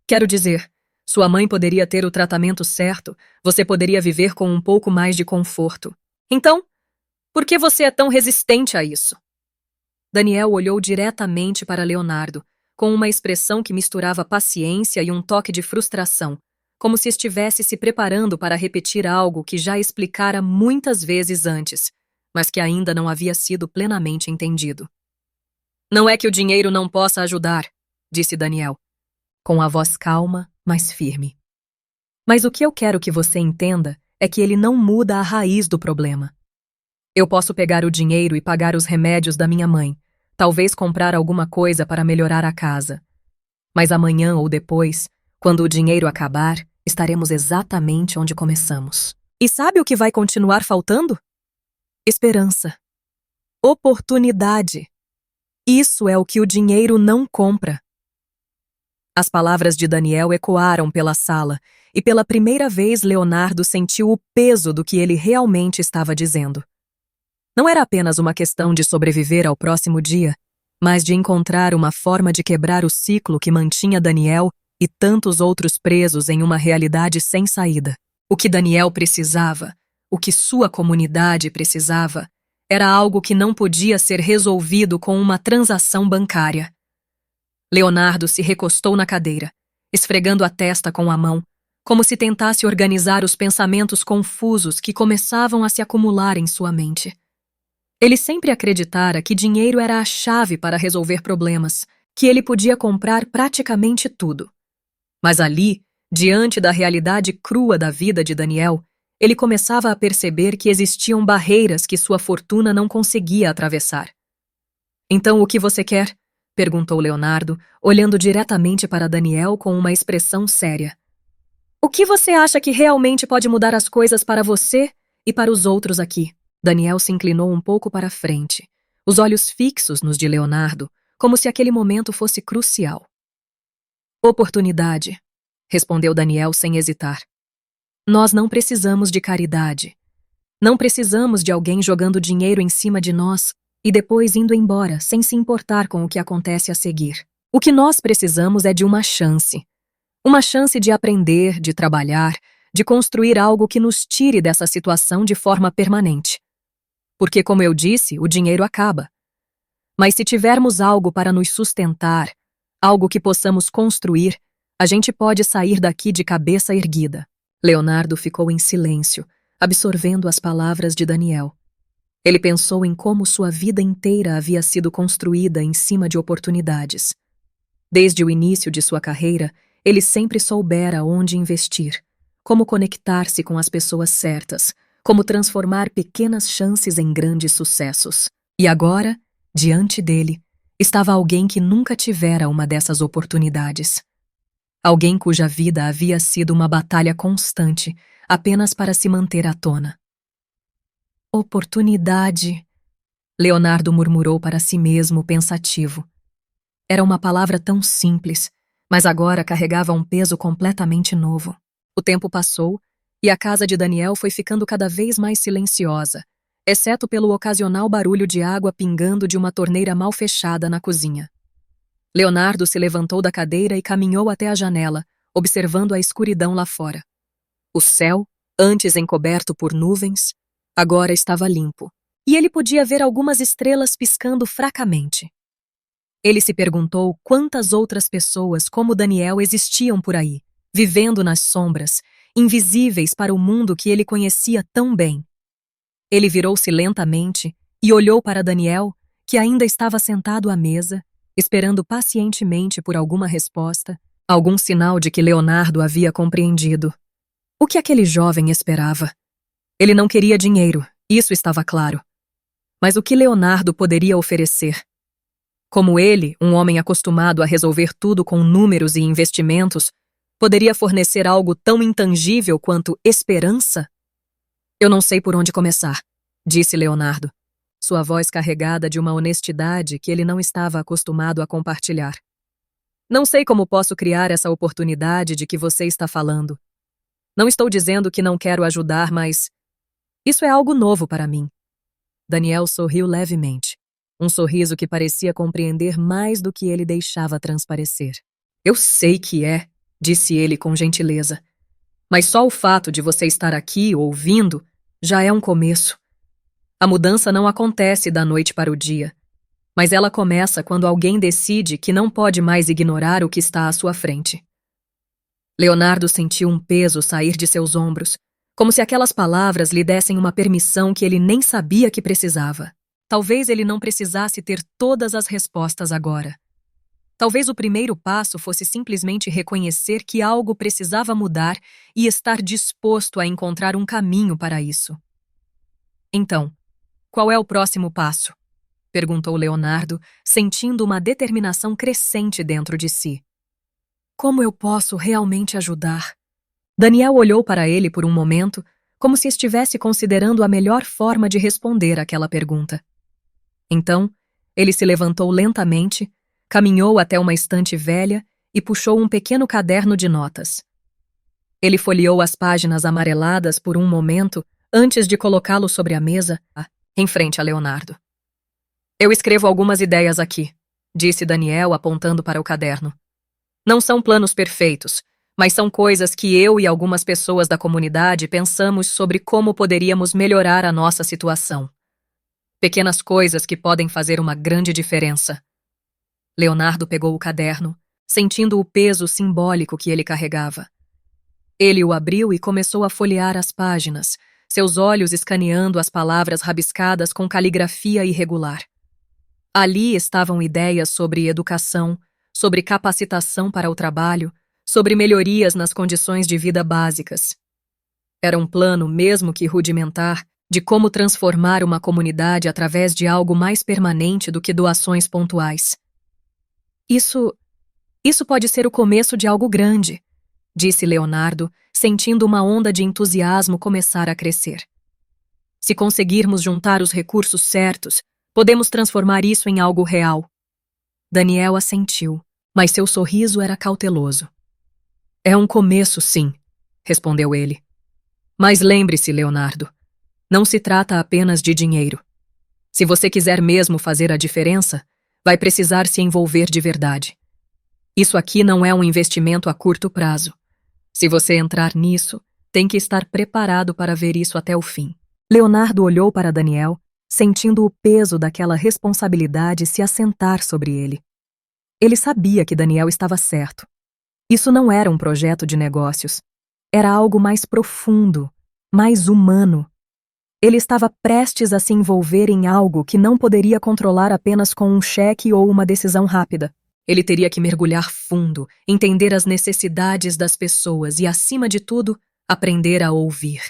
Quero dizer, sua mãe poderia ter o tratamento certo, você poderia viver com um pouco mais de conforto. Então, por que você é tão resistente a isso? Daniel olhou diretamente para Leonardo, com uma expressão que misturava paciência e um toque de frustração, como se estivesse se preparando para repetir algo que já explicara muitas vezes antes, mas que ainda não havia sido plenamente entendido. Não é que o dinheiro não possa ajudar, disse Daniel, com a voz calma, mas firme. Mas o que eu quero que você entenda é que ele não muda a raiz do problema. Eu posso pegar o dinheiro e pagar os remédios da minha mãe, talvez comprar alguma coisa para melhorar a casa. Mas amanhã ou depois, quando o dinheiro acabar, estaremos exatamente onde começamos. E sabe o que vai continuar faltando? Esperança. Oportunidade. Isso é o que o dinheiro não compra. As palavras de Daniel ecoaram pela sala, e pela primeira vez Leonardo sentiu o peso do que ele realmente estava dizendo. Não era apenas uma questão de sobreviver ao próximo dia, mas de encontrar uma forma de quebrar o ciclo que mantinha Daniel e tantos outros presos em uma realidade sem saída. O que Daniel precisava, o que sua comunidade precisava, era algo que não podia ser resolvido com uma transação bancária. Leonardo se recostou na cadeira, esfregando a testa com a mão, como se tentasse organizar os pensamentos confusos que começavam a se acumular em sua mente. Ele sempre acreditara que dinheiro era a chave para resolver problemas, que ele podia comprar praticamente tudo. Mas ali, diante da realidade crua da vida de Daniel, ele começava a perceber que existiam barreiras que sua fortuna não conseguia atravessar. Então, o que você quer? Perguntou Leonardo, olhando diretamente para Daniel com uma expressão séria. O que você acha que realmente pode mudar as coisas para você e para os outros aqui? Daniel se inclinou um pouco para a frente, os olhos fixos nos de Leonardo, como se aquele momento fosse crucial. Oportunidade, respondeu Daniel sem hesitar. Nós não precisamos de caridade. Não precisamos de alguém jogando dinheiro em cima de nós e depois indo embora sem se importar com o que acontece a seguir. O que nós precisamos é de uma chance. Uma chance de aprender, de trabalhar, de construir algo que nos tire dessa situação de forma permanente. Porque, como eu disse, o dinheiro acaba. Mas se tivermos algo para nos sustentar, algo que possamos construir, a gente pode sair daqui de cabeça erguida. Leonardo ficou em silêncio, absorvendo as palavras de Daniel. Ele pensou em como sua vida inteira havia sido construída em cima de oportunidades. Desde o início de sua carreira, ele sempre soubera onde investir, como conectar-se com as pessoas certas, como transformar pequenas chances em grandes sucessos. E agora, diante dele, estava alguém que nunca tivera uma dessas oportunidades. Alguém cuja vida havia sido uma batalha constante, apenas para se manter à tona. Oportunidade, Leonardo murmurou para si mesmo, pensativo. Era uma palavra tão simples, mas agora carregava um peso completamente novo. O tempo passou e a casa de Daniel foi ficando cada vez mais silenciosa, exceto pelo ocasional barulho de água pingando de uma torneira mal fechada na cozinha. Leonardo se levantou da cadeira e caminhou até a janela, observando a escuridão lá fora. O céu, antes encoberto por nuvens, agora estava limpo, e ele podia ver algumas estrelas piscando fracamente. Ele se perguntou quantas outras pessoas como Daniel existiam por aí, vivendo nas sombras, invisíveis para o mundo que ele conhecia tão bem. Ele virou-se lentamente e olhou para Daniel, que ainda estava sentado à mesa, esperando pacientemente por alguma resposta, algum sinal de que Leonardo havia compreendido. O que aquele jovem esperava? Ele não queria dinheiro, isso estava claro. Mas o que Leonardo poderia oferecer? Como ele, um homem acostumado a resolver tudo com números e investimentos, poderia fornecer algo tão intangível quanto esperança? Eu não sei por onde começar, disse Leonardo, sua voz carregada de uma honestidade que ele não estava acostumado a compartilhar. Não sei como posso criar essa oportunidade de que você está falando. Não estou dizendo que não quero ajudar, mas isso é algo novo para mim. Daniel sorriu levemente, um sorriso que parecia compreender mais do que ele deixava transparecer. Eu sei que é, disse ele com gentileza. Mas só o fato de você estar aqui, ouvindo, já é um começo. A mudança não acontece da noite para o dia, mas ela começa quando alguém decide que não pode mais ignorar o que está à sua frente. Leonardo sentiu um peso sair de seus ombros, como se aquelas palavras lhe dessem uma permissão que ele nem sabia que precisava. Talvez ele não precisasse ter todas as respostas agora. Talvez o primeiro passo fosse simplesmente reconhecer que algo precisava mudar e estar disposto a encontrar um caminho para isso. Então, qual é o próximo passo? Perguntou Leonardo, sentindo uma determinação crescente dentro de si. Como eu posso realmente ajudar? Daniel olhou para ele por um momento, como se estivesse considerando a melhor forma de responder àquela pergunta. Então, ele se levantou lentamente, caminhou até uma estante velha e puxou um pequeno caderno de notas. Ele folheou as páginas amareladas por um momento antes de colocá-lo sobre a mesa, em frente a Leonardo. Eu escrevo algumas ideias aqui, disse Daniel apontando para o caderno. Não são planos perfeitos, mas são coisas que eu e algumas pessoas da comunidade pensamos sobre como poderíamos melhorar a nossa situação. Pequenas coisas que podem fazer uma grande diferença. Leonardo pegou o caderno, sentindo o peso simbólico que ele carregava. Ele o abriu e começou a folhear as páginas, seus olhos escaneando as palavras rabiscadas com caligrafia irregular. Ali estavam ideias sobre educação, sobre capacitação para o trabalho, sobre melhorias nas condições de vida básicas. Era um plano, mesmo que rudimentar, de como transformar uma comunidade através de algo mais permanente do que doações pontuais. Isso pode ser o começo de algo grande, disse Leonardo, sentindo uma onda de entusiasmo começar a crescer. Se conseguirmos juntar os recursos certos, podemos transformar isso em algo real. Daniel assentiu, mas seu sorriso era cauteloso. É um começo, sim, respondeu ele. Mas lembre-se, Leonardo, não se trata apenas de dinheiro. Se você quiser mesmo fazer a diferença, vai precisar se envolver de verdade. Isso aqui não é um investimento a curto prazo. Se você entrar nisso, tem que estar preparado para ver isso até o fim. Leonardo olhou para Daniel, sentindo o peso daquela responsabilidade se assentar sobre ele. Ele sabia que Daniel estava certo. Isso não era um projeto de negócios. Era algo mais profundo, mais humano. Ele estava prestes a se envolver em algo que não poderia controlar apenas com um cheque ou uma decisão rápida. Ele teria que mergulhar fundo, entender as necessidades das pessoas e, acima de tudo, aprender a ouvir.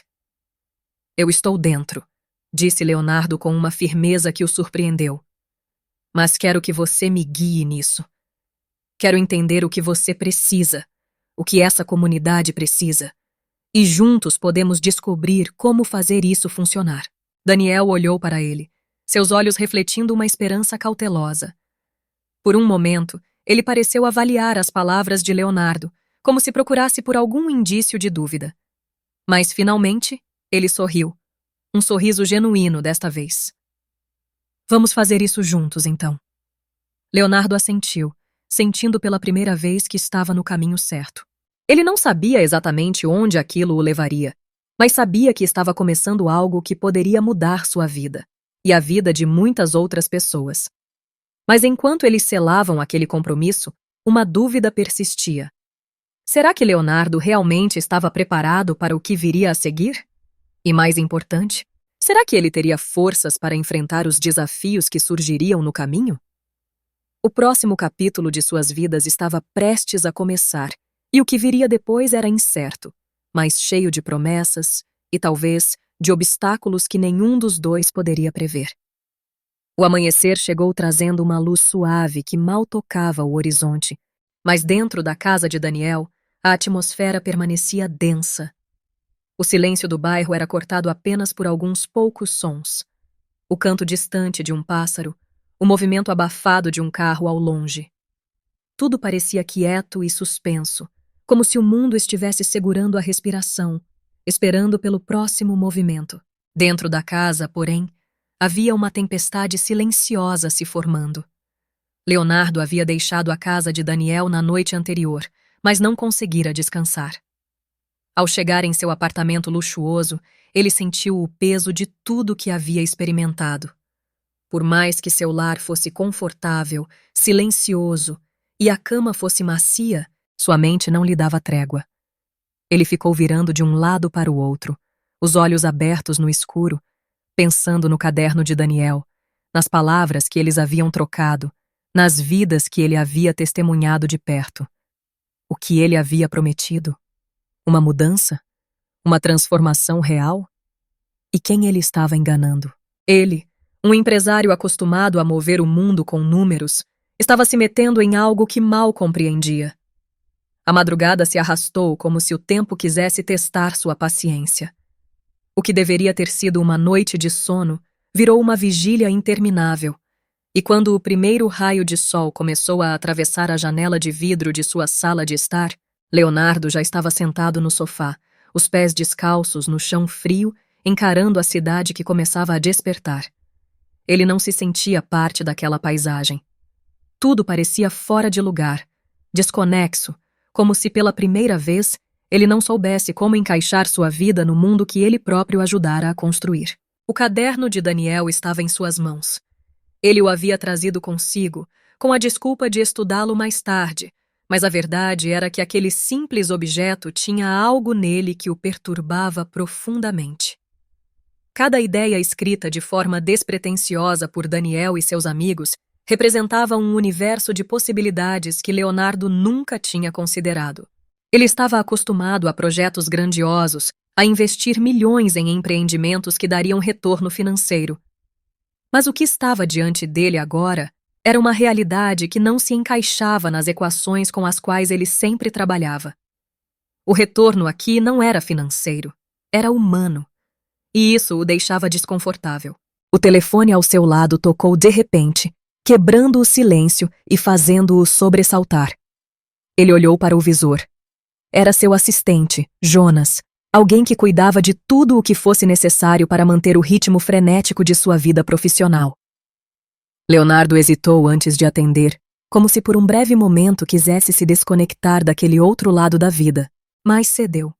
Eu estou dentro, disse Leonardo com uma firmeza que o surpreendeu. Mas quero que você me guie nisso. Quero entender o que você precisa, o que essa comunidade precisa. E juntos podemos descobrir como fazer isso funcionar. Daniel olhou para ele, seus olhos refletindo uma esperança cautelosa. Por um momento, ele pareceu avaliar as palavras de Leonardo, como se procurasse por algum indício de dúvida. Mas, finalmente, ele sorriu. Um sorriso genuíno desta vez. Vamos fazer isso juntos, então. Leonardo assentiu, sentindo pela primeira vez que estava no caminho certo. Ele não sabia exatamente onde aquilo o levaria, mas sabia que estava começando algo que poderia mudar sua vida, e a vida de muitas outras pessoas. Mas enquanto eles selavam aquele compromisso, uma dúvida persistia. Será que Leonardo realmente estava preparado para o que viria a seguir? E mais importante, será que ele teria forças para enfrentar os desafios que surgiriam no caminho? O próximo capítulo de suas vidas estava prestes a começar, e o que viria depois era incerto, mas cheio de promessas e, talvez, de obstáculos que nenhum dos dois poderia prever. O amanhecer chegou trazendo uma luz suave que mal tocava o horizonte, mas dentro da casa de Daniel, a atmosfera permanecia densa. O silêncio do bairro era cortado apenas por alguns poucos sons. O canto distante de um pássaro, o movimento abafado de um carro ao longe. Tudo parecia quieto e suspenso, como se o mundo estivesse segurando a respiração, esperando pelo próximo movimento. Dentro da casa, porém, havia uma tempestade silenciosa se formando. Leonardo havia deixado a casa de Daniel na noite anterior, mas não conseguira descansar. Ao chegar em seu apartamento luxuoso, ele sentiu o peso de tudo que havia experimentado. Por mais que seu lar fosse confortável, silencioso e a cama fosse macia, sua mente não lhe dava trégua. Ele ficou virando de um lado para o outro, os olhos abertos no escuro, pensando no caderno de Daniel, nas palavras que eles haviam trocado, nas vidas que ele havia testemunhado de perto. O que ele havia prometido? Uma mudança? Uma transformação real? E quem ele estava enganando? Ele, um empresário acostumado a mover o mundo com números, estava se metendo em algo que mal compreendia. A madrugada se arrastou como se o tempo quisesse testar sua paciência. O que deveria ter sido uma noite de sono virou uma vigília interminável, e quando o primeiro raio de sol começou a atravessar a janela de vidro de sua sala de estar, Leonardo já estava sentado no sofá, os pés descalços no chão frio, encarando a cidade que começava a despertar. Ele não se sentia parte daquela paisagem. Tudo parecia fora de lugar, desconexo, como se pela primeira vez ele não soubesse como encaixar sua vida no mundo que ele próprio ajudara a construir. O caderno de Daniel estava em suas mãos. Ele o havia trazido consigo, com a desculpa de estudá-lo mais tarde, mas a verdade era que aquele simples objeto tinha algo nele que o perturbava profundamente. Cada ideia escrita de forma despretensiosa por Daniel e seus amigos representava um universo de possibilidades que Leonardo nunca tinha considerado. Ele estava acostumado a projetos grandiosos, a investir milhões em empreendimentos que dariam retorno financeiro. Mas o que estava diante dele agora era uma realidade que não se encaixava nas equações com as quais ele sempre trabalhava. O retorno aqui não era financeiro, era humano. E isso o deixava desconfortável. O telefone ao seu lado tocou de repente, quebrando o silêncio e fazendo-o sobressaltar. Ele olhou para o visor. Era seu assistente, Jonas, alguém que cuidava de tudo o que fosse necessário para manter o ritmo frenético de sua vida profissional. Leonardo hesitou antes de atender, como se por um breve momento quisesse se desconectar daquele outro lado da vida, mas cedeu.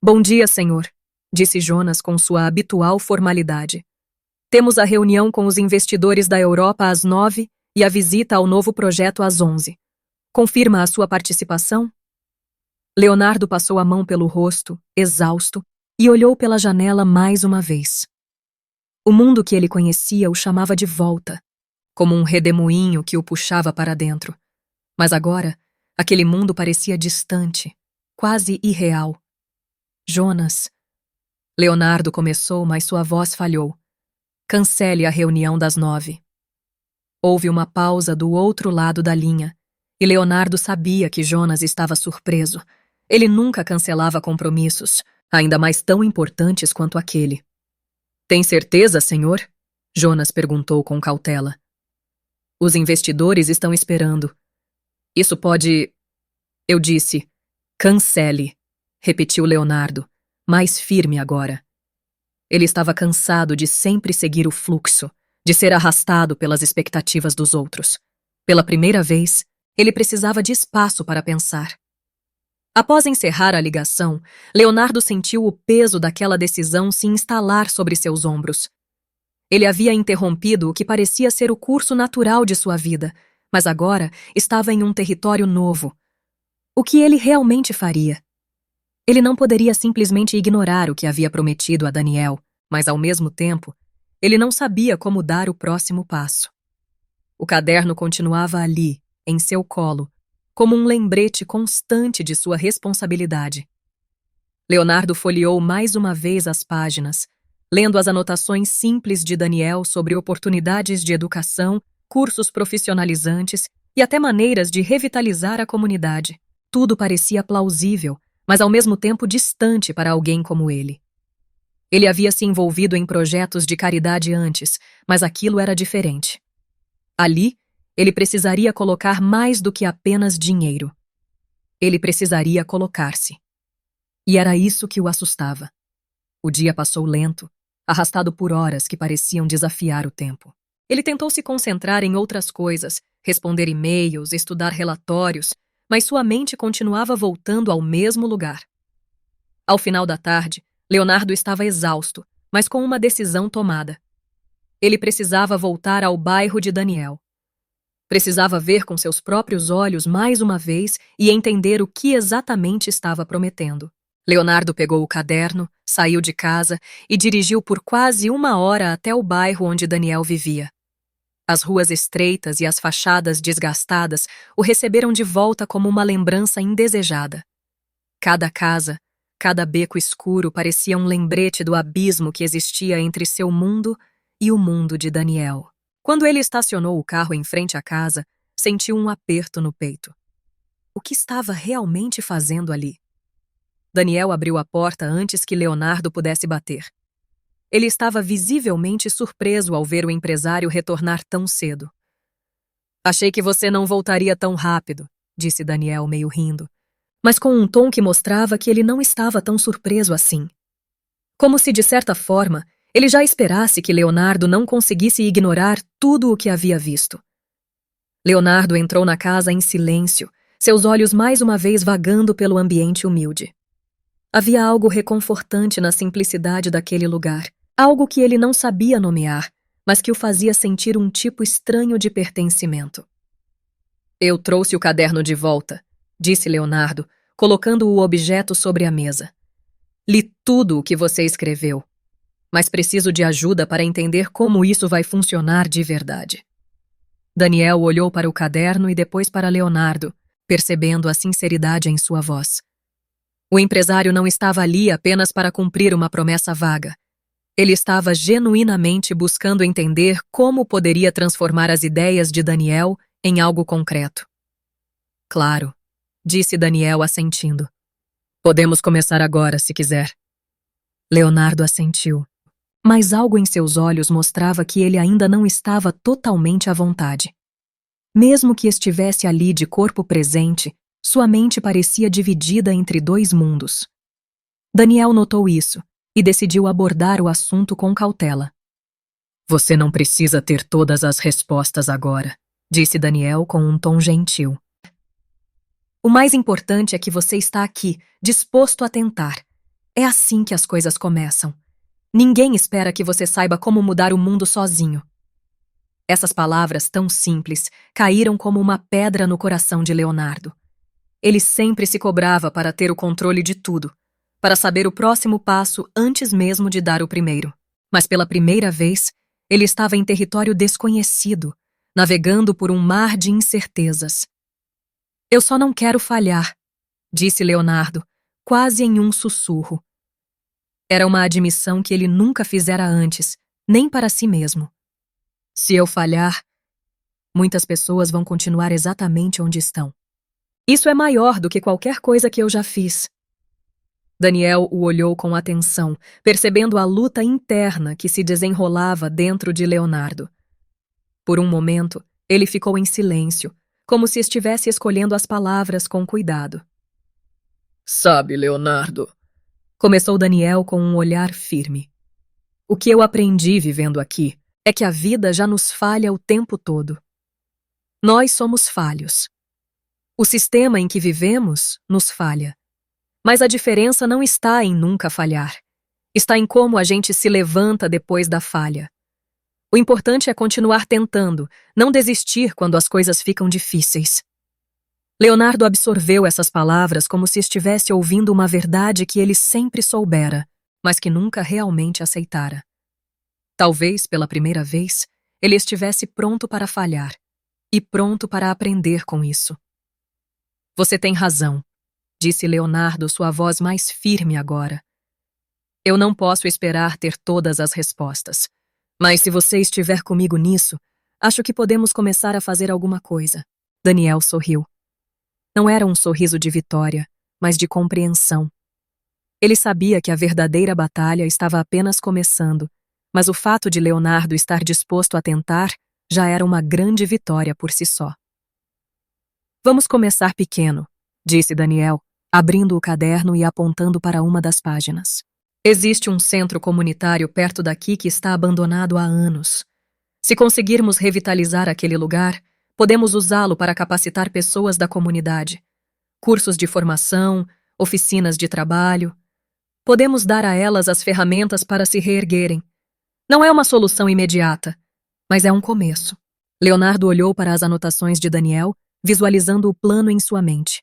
Bom dia, senhor, disse Jonas com sua habitual formalidade. Temos a reunião com os investidores da Europa às 9 e a visita ao novo projeto às 11. Confirma a sua participação? Leonardo passou a mão pelo rosto, exausto, e olhou pela janela mais uma vez. O mundo que ele conhecia o chamava de volta, como um redemoinho que o puxava para dentro. Mas agora, aquele mundo parecia distante, quase irreal. Jonas. Leonardo começou, mas sua voz falhou. Cancele a reunião das 9. Houve uma pausa do outro lado da linha, e Leonardo sabia que Jonas estava surpreso. Ele nunca cancelava compromissos, ainda mais tão importantes quanto aquele. Tem certeza, senhor? Jonas perguntou com cautela. Os investidores estão esperando. Isso pode... Eu disse, cancele, repetiu Leonardo, mais firme agora. Ele estava cansado de sempre seguir o fluxo, de ser arrastado pelas expectativas dos outros. Pela primeira vez, ele precisava de espaço para pensar. Após encerrar a ligação, Leonardo sentiu o peso daquela decisão se instalar sobre seus ombros. Ele havia interrompido o que parecia ser o curso natural de sua vida, mas agora estava em um território novo. O que ele realmente faria? Ele não poderia simplesmente ignorar o que havia prometido a Daniel, mas ao mesmo tempo, ele não sabia como dar o próximo passo. O caderno continuava ali, em seu colo, como um lembrete constante de sua responsabilidade. Leonardo folheou mais uma vez as páginas, lendo as anotações simples de Daniel sobre oportunidades de educação, cursos profissionalizantes e até maneiras de revitalizar a comunidade. Tudo parecia plausível, mas ao mesmo tempo distante para alguém como ele. Ele havia se envolvido em projetos de caridade antes, mas aquilo era diferente. Ali, ele precisaria colocar mais do que apenas dinheiro. Ele precisaria colocar-se. E era isso que o assustava. O dia passou lento, arrastado por horas que pareciam desafiar o tempo. Ele tentou se concentrar em outras coisas, responder e-mails, estudar relatórios, mas sua mente continuava voltando ao mesmo lugar. Ao final da tarde, Leonardo estava exausto, mas com uma decisão tomada. Ele precisava voltar ao bairro de Daniel. Precisava ver com seus próprios olhos mais uma vez e entender o que exatamente estava prometendo. Leonardo pegou o caderno, saiu de casa e dirigiu por quase 1 hora até o bairro onde Daniel vivia. As ruas estreitas e as fachadas desgastadas o receberam de volta como uma lembrança indesejada. Cada casa, cada beco escuro parecia um lembrete do abismo que existia entre seu mundo e o mundo de Daniel. Quando ele estacionou o carro em frente à casa, sentiu um aperto no peito. O que estava realmente fazendo ali? Daniel abriu a porta antes que Leonardo pudesse bater. Ele estava visivelmente surpreso ao ver o empresário retornar tão cedo. Achei que você não voltaria tão rápido, disse Daniel meio rindo, mas com um tom que mostrava que ele não estava tão surpreso assim. Como se, de certa forma, ele já esperasse que Leonardo não conseguisse ignorar tudo o que havia visto. Leonardo entrou na casa em silêncio, seus olhos mais uma vez vagando pelo ambiente humilde. Havia algo reconfortante na simplicidade daquele lugar, algo que ele não sabia nomear, mas que o fazia sentir um tipo estranho de pertencimento. Eu trouxe o caderno de volta, disse Leonardo, colocando o objeto sobre a mesa. Li tudo o que você escreveu, mas preciso de ajuda para entender como isso vai funcionar de verdade. Daniel olhou para o caderno e depois para Leonardo, percebendo a sinceridade em sua voz. O empresário não estava ali apenas para cumprir uma promessa vaga. Ele estava genuinamente buscando entender como poderia transformar as ideias de Daniel em algo concreto. Claro, disse Daniel assentindo. Podemos começar agora, se quiser. Leonardo assentiu, mas algo em seus olhos mostrava que ele ainda não estava totalmente à vontade. Mesmo que estivesse ali de corpo presente, sua mente parecia dividida entre dois mundos. Daniel notou isso e decidiu abordar o assunto com cautela. Você não precisa ter todas as respostas agora, disse Daniel com um tom gentil. O mais importante é que você está aqui, disposto a tentar. É assim que as coisas começam. Ninguém espera que você saiba como mudar o mundo sozinho. Essas palavras tão simples caíram como uma pedra no coração de Leonardo. Ele sempre se cobrava para ter o controle de tudo, para saber o próximo passo antes mesmo de dar o primeiro. Mas pela primeira vez, ele estava em território desconhecido, navegando por um mar de incertezas. Eu só não quero falhar, disse Leonardo, quase em um sussurro. Era uma admissão que ele nunca fizera antes, nem para si mesmo. Se eu falhar, muitas pessoas vão continuar exatamente onde estão. Isso é maior do que qualquer coisa que eu já fiz. Daniel o olhou com atenção, percebendo a luta interna que se desenrolava dentro de Leonardo. Por um momento, ele ficou em silêncio, como se estivesse escolhendo as palavras com cuidado. Sabe, Leonardo, começou Daniel com um olhar firme. O que eu aprendi vivendo aqui é que a vida já nos falha o tempo todo. Nós somos falhos. O sistema em que vivemos nos falha. Mas a diferença não está em nunca falhar. Está em como a gente se levanta depois da falha. O importante é continuar tentando, não desistir quando as coisas ficam difíceis. Leonardo absorveu essas palavras como se estivesse ouvindo uma verdade que ele sempre soubera, mas que nunca realmente aceitara. Talvez, pela primeira vez, ele estivesse pronto para falhar e pronto para aprender com isso. Você tem razão, disse Leonardo, sua voz mais firme agora. Eu não posso esperar ter todas as respostas. Mas se você estiver comigo nisso, acho que podemos começar a fazer alguma coisa. Daniel sorriu. Não era um sorriso de vitória, mas de compreensão. Ele sabia que a verdadeira batalha estava apenas começando, mas o fato de Leonardo estar disposto a tentar já era uma grande vitória por si só. Vamos começar pequeno, disse Daniel, abrindo o caderno e apontando para uma das páginas. Existe um centro comunitário perto daqui que está abandonado há anos. Se conseguirmos revitalizar aquele lugar, podemos usá-lo para capacitar pessoas da comunidade. Cursos de formação, oficinas de trabalho. Podemos dar a elas as ferramentas para se reerguerem. Não é uma solução imediata, mas é um começo. Leonardo olhou para as anotações de Daniel, visualizando o plano em sua mente.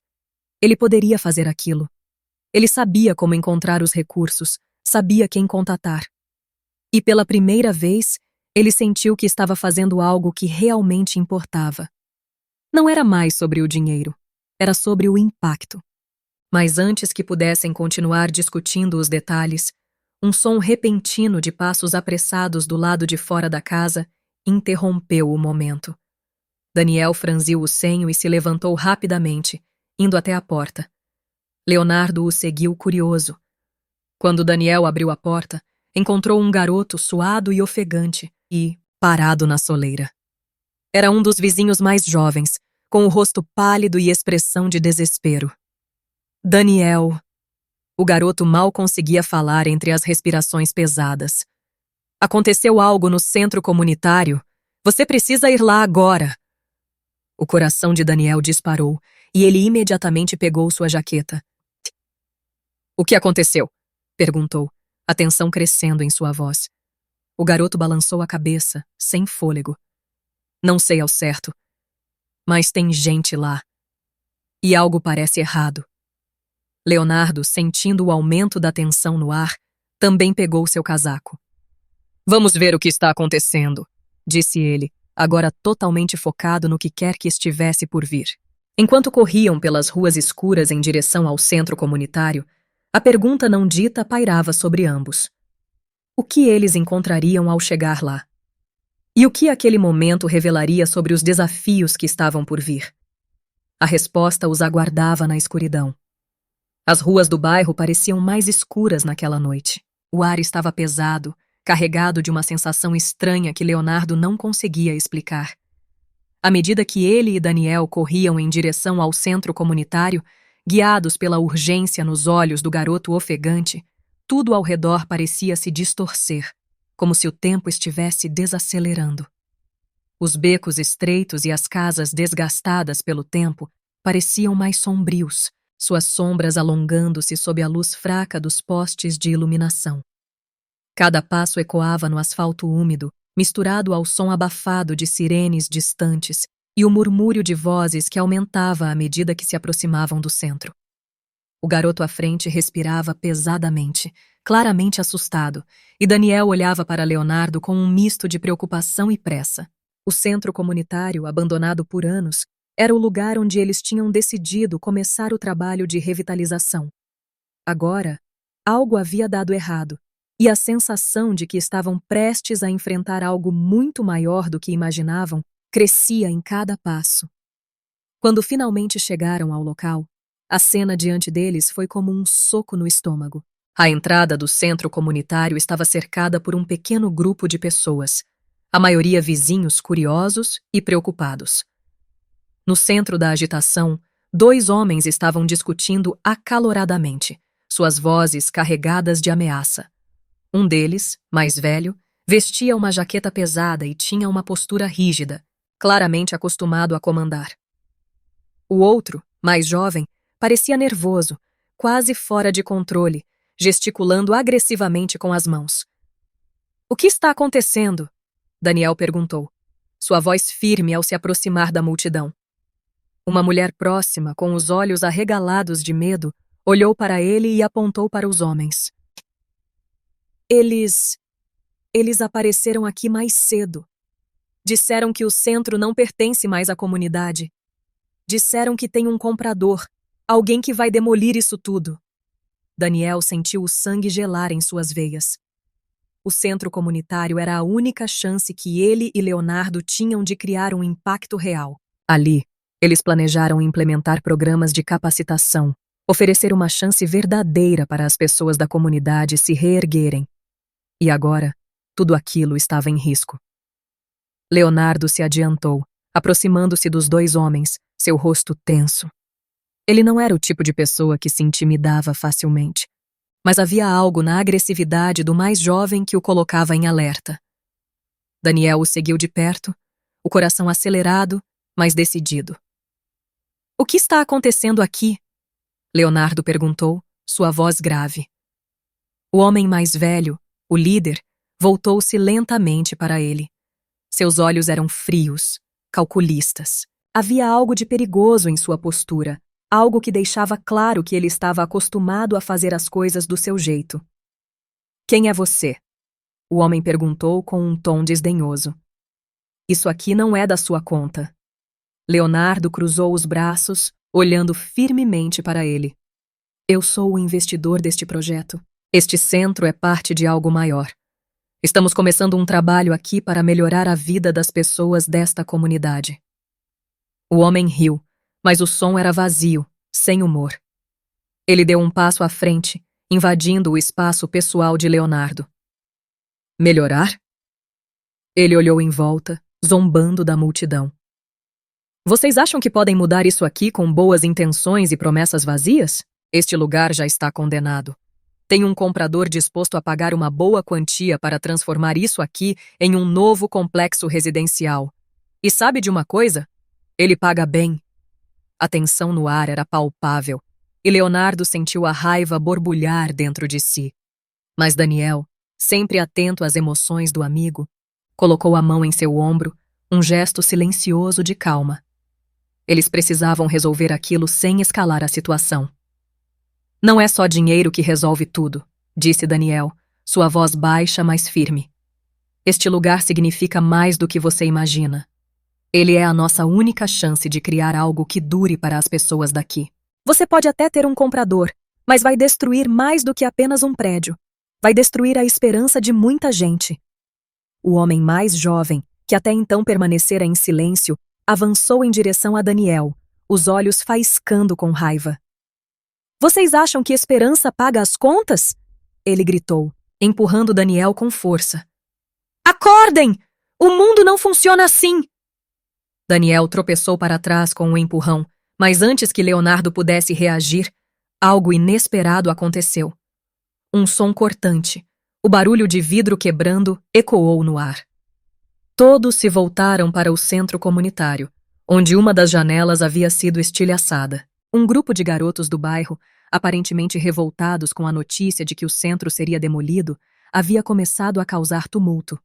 Ele poderia fazer aquilo. Ele sabia como encontrar os recursos, sabia quem contatar. E pela primeira vez, ele sentiu que estava fazendo algo que realmente importava. Não era mais sobre o dinheiro, era sobre o impacto. Mas antes que pudessem continuar discutindo os detalhes, um som repentino de passos apressados do lado de fora da casa interrompeu o momento. Daniel franziu o senho e se levantou rapidamente, indo até a porta. Leonardo o seguiu curioso. Quando Daniel abriu a porta, encontrou um garoto suado e ofegante e parado na soleira. Era um dos vizinhos mais jovens, com o rosto pálido e expressão de desespero. Daniel. O garoto mal conseguia falar entre as respirações pesadas. Aconteceu algo no centro comunitário. Você precisa ir lá agora. O coração de Daniel disparou e ele imediatamente pegou sua jaqueta. O que aconteceu? Perguntou, a tensão crescendo em sua voz. O garoto balançou a cabeça, sem fôlego. Não sei ao certo, mas tem gente lá. E algo parece errado. Leonardo, sentindo o aumento da tensão no ar, também pegou seu casaco. Vamos ver o que está acontecendo, disse ele, agora totalmente focado no que quer que estivesse por vir. Enquanto corriam pelas ruas escuras em direção ao centro comunitário, a pergunta não dita pairava sobre ambos. O que eles encontrariam ao chegar lá? E o que aquele momento revelaria sobre os desafios que estavam por vir? A resposta os aguardava na escuridão. As ruas do bairro pareciam mais escuras naquela noite. O ar estava pesado, carregado de uma sensação estranha que Leonardo não conseguia explicar. À medida que ele e Daniel corriam em direção ao centro comunitário, guiados pela urgência nos olhos do garoto ofegante, tudo ao redor parecia se distorcer, como se o tempo estivesse desacelerando. Os becos estreitos e as casas desgastadas pelo tempo pareciam mais sombrios, suas sombras alongando-se sob a luz fraca dos postes de iluminação. Cada passo ecoava no asfalto úmido, misturado ao som abafado de sirenes distantes e o murmúrio de vozes que aumentava à medida que se aproximavam do centro. O garoto à frente respirava pesadamente, claramente assustado, e Daniel olhava para Leonardo com um misto de preocupação e pressa. O centro comunitário, abandonado por anos, era o lugar onde eles tinham decidido começar o trabalho de revitalização. Agora, algo havia dado errado, e a sensação de que estavam prestes a enfrentar algo muito maior do que imaginavam crescia em cada passo. Quando finalmente chegaram ao local, a cena diante deles foi como um soco no estômago. A entrada do centro comunitário estava cercada por um pequeno grupo de pessoas, a maioria vizinhos curiosos e preocupados. No centro da agitação, 2 homens estavam discutindo acaloradamente, suas vozes carregadas de ameaça. Um deles, mais velho, vestia uma jaqueta pesada e tinha uma postura rígida, claramente acostumado a comandar. O outro, mais jovem, parecia nervoso, quase fora de controle, gesticulando agressivamente com as mãos. "O que está acontecendo?" Daniel perguntou, sua voz firme ao se aproximar da multidão. Uma mulher próxima, com os olhos arregalados de medo, olhou para ele e apontou para os homens. Eles apareceram aqui mais cedo. Disseram que o centro não pertence mais à comunidade. Disseram que tem um comprador, alguém que vai demolir isso tudo." Daniel sentiu o sangue gelar em suas veias. O centro comunitário era a única chance que ele e Leonardo tinham de criar um impacto real. Ali, eles planejaram implementar programas de capacitação, oferecer uma chance verdadeira para as pessoas da comunidade se reerguerem. E agora, tudo aquilo estava em risco. Leonardo se adiantou, aproximando-se dos 2 homens, seu rosto tenso. Ele não era o tipo de pessoa que se intimidava facilmente, mas havia algo na agressividade do mais jovem que o colocava em alerta. Daniel o seguiu de perto, o coração acelerado, mas decidido. "O que está acontecendo aqui?" Leonardo perguntou, sua voz grave. O homem mais velho, o líder, voltou-se lentamente para ele. Seus olhos eram frios, calculistas. Havia algo de perigoso em sua postura, algo que deixava claro que ele estava acostumado a fazer as coisas do seu jeito. "Quem é você?" O homem perguntou com um tom desdenhoso. "Isso aqui não é da sua conta." Leonardo cruzou os braços, olhando firmemente para ele. "Eu sou o investidor deste projeto. Este centro é parte de algo maior. Estamos começando um trabalho aqui para melhorar a vida das pessoas desta comunidade." O homem riu, mas o som era vazio, sem humor. Ele deu um passo à frente, invadindo o espaço pessoal de Leonardo. "Melhorar?" Ele olhou em volta, zombando da multidão. "Vocês acham que podem mudar isso aqui com boas intenções e promessas vazias? Este lugar já está condenado. Tem um comprador disposto a pagar uma boa quantia para transformar isso aqui em um novo complexo residencial. E sabe de uma coisa? Ele paga bem." A tensão no ar era palpável, e Leonardo sentiu a raiva borbulhar dentro de si. Mas Daniel, sempre atento às emoções do amigo, colocou a mão em seu ombro, um gesto silencioso de calma. Eles precisavam resolver aquilo sem escalar a situação. "Não é só dinheiro que resolve tudo", disse Daniel, sua voz baixa, mas firme. "Este lugar significa mais do que você imagina. Ele é a nossa única chance de criar algo que dure para as pessoas daqui. Você pode até ter um comprador, mas vai destruir mais do que apenas um prédio. Vai destruir a esperança de muita gente." O homem mais jovem, que até então permanecera em silêncio, avançou em direção a Daniel, os olhos faiscando com raiva. "Vocês acham que esperança paga as contas?" Ele gritou, empurrando Daniel com força. "Acordem! O mundo não funciona assim!" Daniel tropeçou para trás com um empurrão, mas antes que Leonardo pudesse reagir, algo inesperado aconteceu. Um som cortante, o barulho de vidro quebrando, ecoou no ar. Todos se voltaram para o centro comunitário, onde uma das janelas havia sido estilhaçada. Um grupo de garotos do bairro, aparentemente revoltados com a notícia de que o centro seria demolido, havia começado a causar tumulto.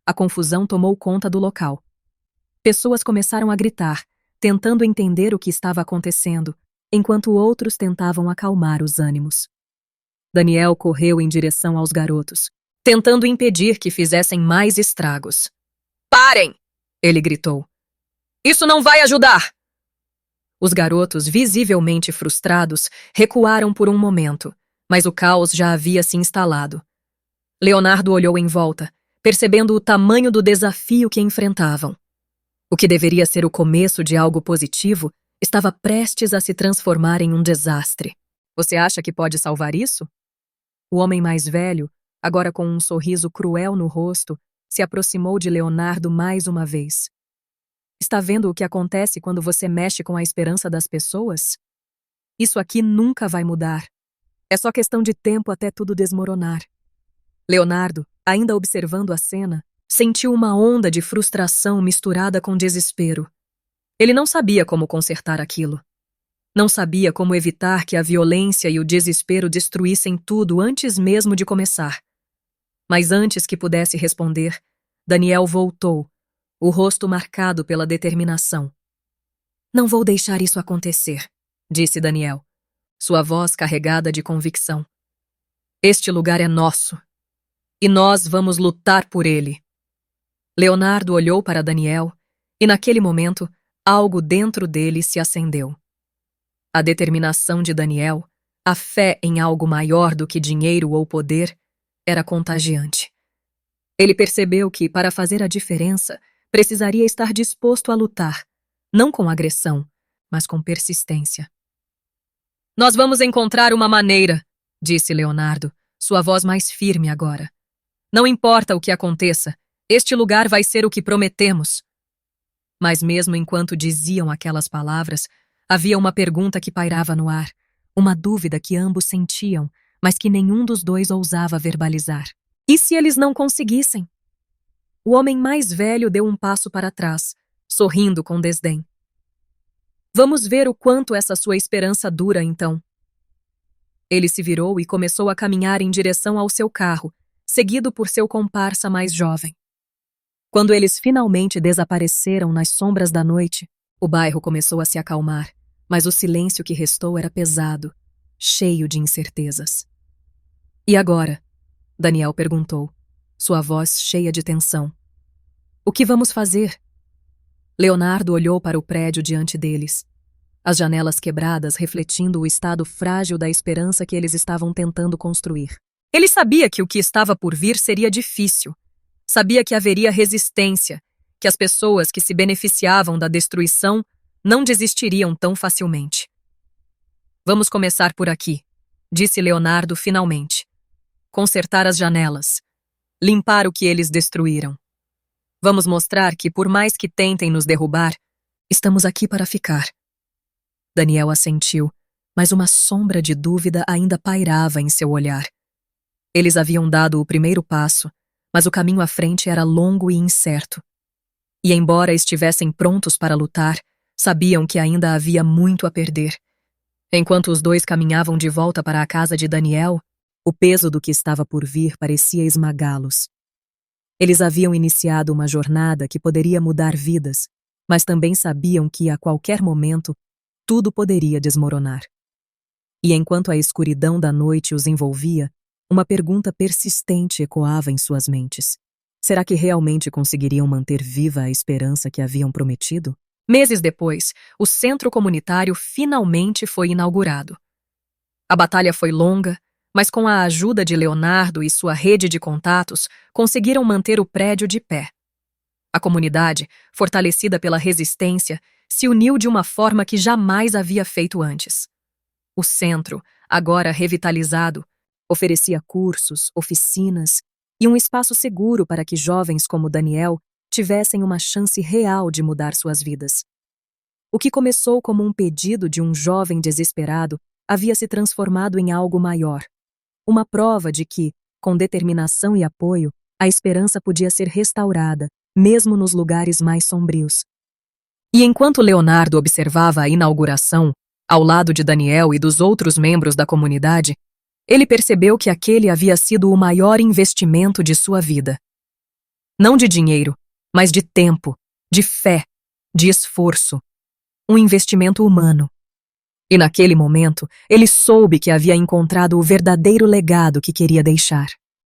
A confusão tomou conta do local. Pessoas começaram a gritar, tentando entender o que estava acontecendo, enquanto outros tentavam acalmar os ânimos. Daniel correu em direção aos garotos, tentando impedir que fizessem mais estragos. "Parem!" ele gritou. "Isso não vai ajudar!" Os garotos, visivelmente frustrados, recuaram por um momento, mas o caos já havia se instalado. Leonardo olhou em volta, percebendo o tamanho do desafio que enfrentavam. O que deveria ser o começo de algo positivo estava prestes a se transformar em um desastre. "Você acha que pode salvar isso?" O homem mais velho, agora com um sorriso cruel no rosto, se aproximou de Leonardo mais uma vez. "Está vendo o que acontece quando você mexe com a esperança das pessoas? Isso aqui nunca vai mudar. É só questão de tempo até tudo desmoronar." Leonardo, ainda observando a cena, sentiu uma onda de frustração misturada com desespero. Ele não sabia como consertar aquilo. Não sabia como evitar que a violência e o desespero destruíssem tudo antes mesmo de começar. Mas antes que pudesse responder, Daniel voltou, o rosto marcado pela determinação. "Não vou deixar isso acontecer", disse Daniel, sua voz carregada de convicção. "Este lugar é nosso, e nós vamos lutar por ele." Leonardo olhou para Daniel, e naquele momento, algo dentro dele se acendeu. A determinação de Daniel, a fé em algo maior do que dinheiro ou poder, era contagiante. Ele percebeu que, para fazer a diferença, precisaria estar disposto a lutar, não com agressão, mas com persistência. "Nós vamos encontrar uma maneira", disse Leonardo, sua voz mais firme agora. "Não importa o que aconteça, este lugar vai ser o que prometemos." Mas mesmo enquanto diziam aquelas palavras, havia uma pergunta que pairava no ar, uma dúvida que ambos sentiam, mas que nenhum dos dois ousava verbalizar. E se eles não conseguissem? O homem mais velho deu um passo para trás, sorrindo com desdém. "Vamos ver o quanto essa sua esperança dura, então." Ele se virou e começou a caminhar em direção ao seu carro, seguido por seu comparsa mais jovem. Quando eles finalmente desapareceram nas sombras da noite, o bairro começou a se acalmar, mas o silêncio que restou era pesado, cheio de incertezas. "E agora?" Daniel perguntou, sua voz cheia de tensão. "O que vamos fazer?" Leonardo olhou para o prédio diante deles, as janelas quebradas refletindo o estado frágil da esperança que eles estavam tentando construir. Ele sabia que o que estava por vir seria difícil. Sabia que haveria resistência, que as pessoas que se beneficiavam da destruição não desistiriam tão facilmente. "Vamos começar por aqui", disse Leonardo finalmente. "Consertar as janelas. Limpar o que eles destruíram. Vamos mostrar que, por mais que tentem nos derrubar, estamos aqui para ficar." Daniel assentiu, mas uma sombra de dúvida ainda pairava em seu olhar. Eles haviam dado o primeiro passo, mas o caminho à frente era longo e incerto. E embora estivessem prontos para lutar, sabiam que ainda havia muito a perder. Enquanto os dois caminhavam de volta para a casa de Daniel, o peso do que estava por vir parecia esmagá-los. Eles haviam iniciado uma jornada que poderia mudar vidas, mas também sabiam que, a qualquer momento, tudo poderia desmoronar. E enquanto a escuridão da noite os envolvia, uma pergunta persistente ecoava em suas mentes. Será que realmente conseguiriam manter viva a esperança que haviam prometido? Meses depois, o centro comunitário finalmente foi inaugurado. A batalha foi longa, mas com a ajuda de Leonardo e sua rede de contatos, conseguiram manter o prédio de pé. A comunidade, fortalecida pela resistência, se uniu de uma forma que jamais havia feito antes. O centro, agora revitalizado, oferecia cursos, oficinas e um espaço seguro para que jovens como Daniel tivessem uma chance real de mudar suas vidas. O que começou como um pedido de um jovem desesperado havia se transformado em algo maior. Uma prova de que, com determinação e apoio, a esperança podia ser restaurada, mesmo nos lugares mais sombrios. E enquanto Leonardo observava a inauguração, ao lado de Daniel e dos outros membros da comunidade, ele percebeu que aquele havia sido o maior investimento de sua vida. Não de dinheiro, mas de tempo, de fé, de esforço. Um investimento humano. E naquele momento, ele soube que havia encontrado o verdadeiro legado que queria deixar.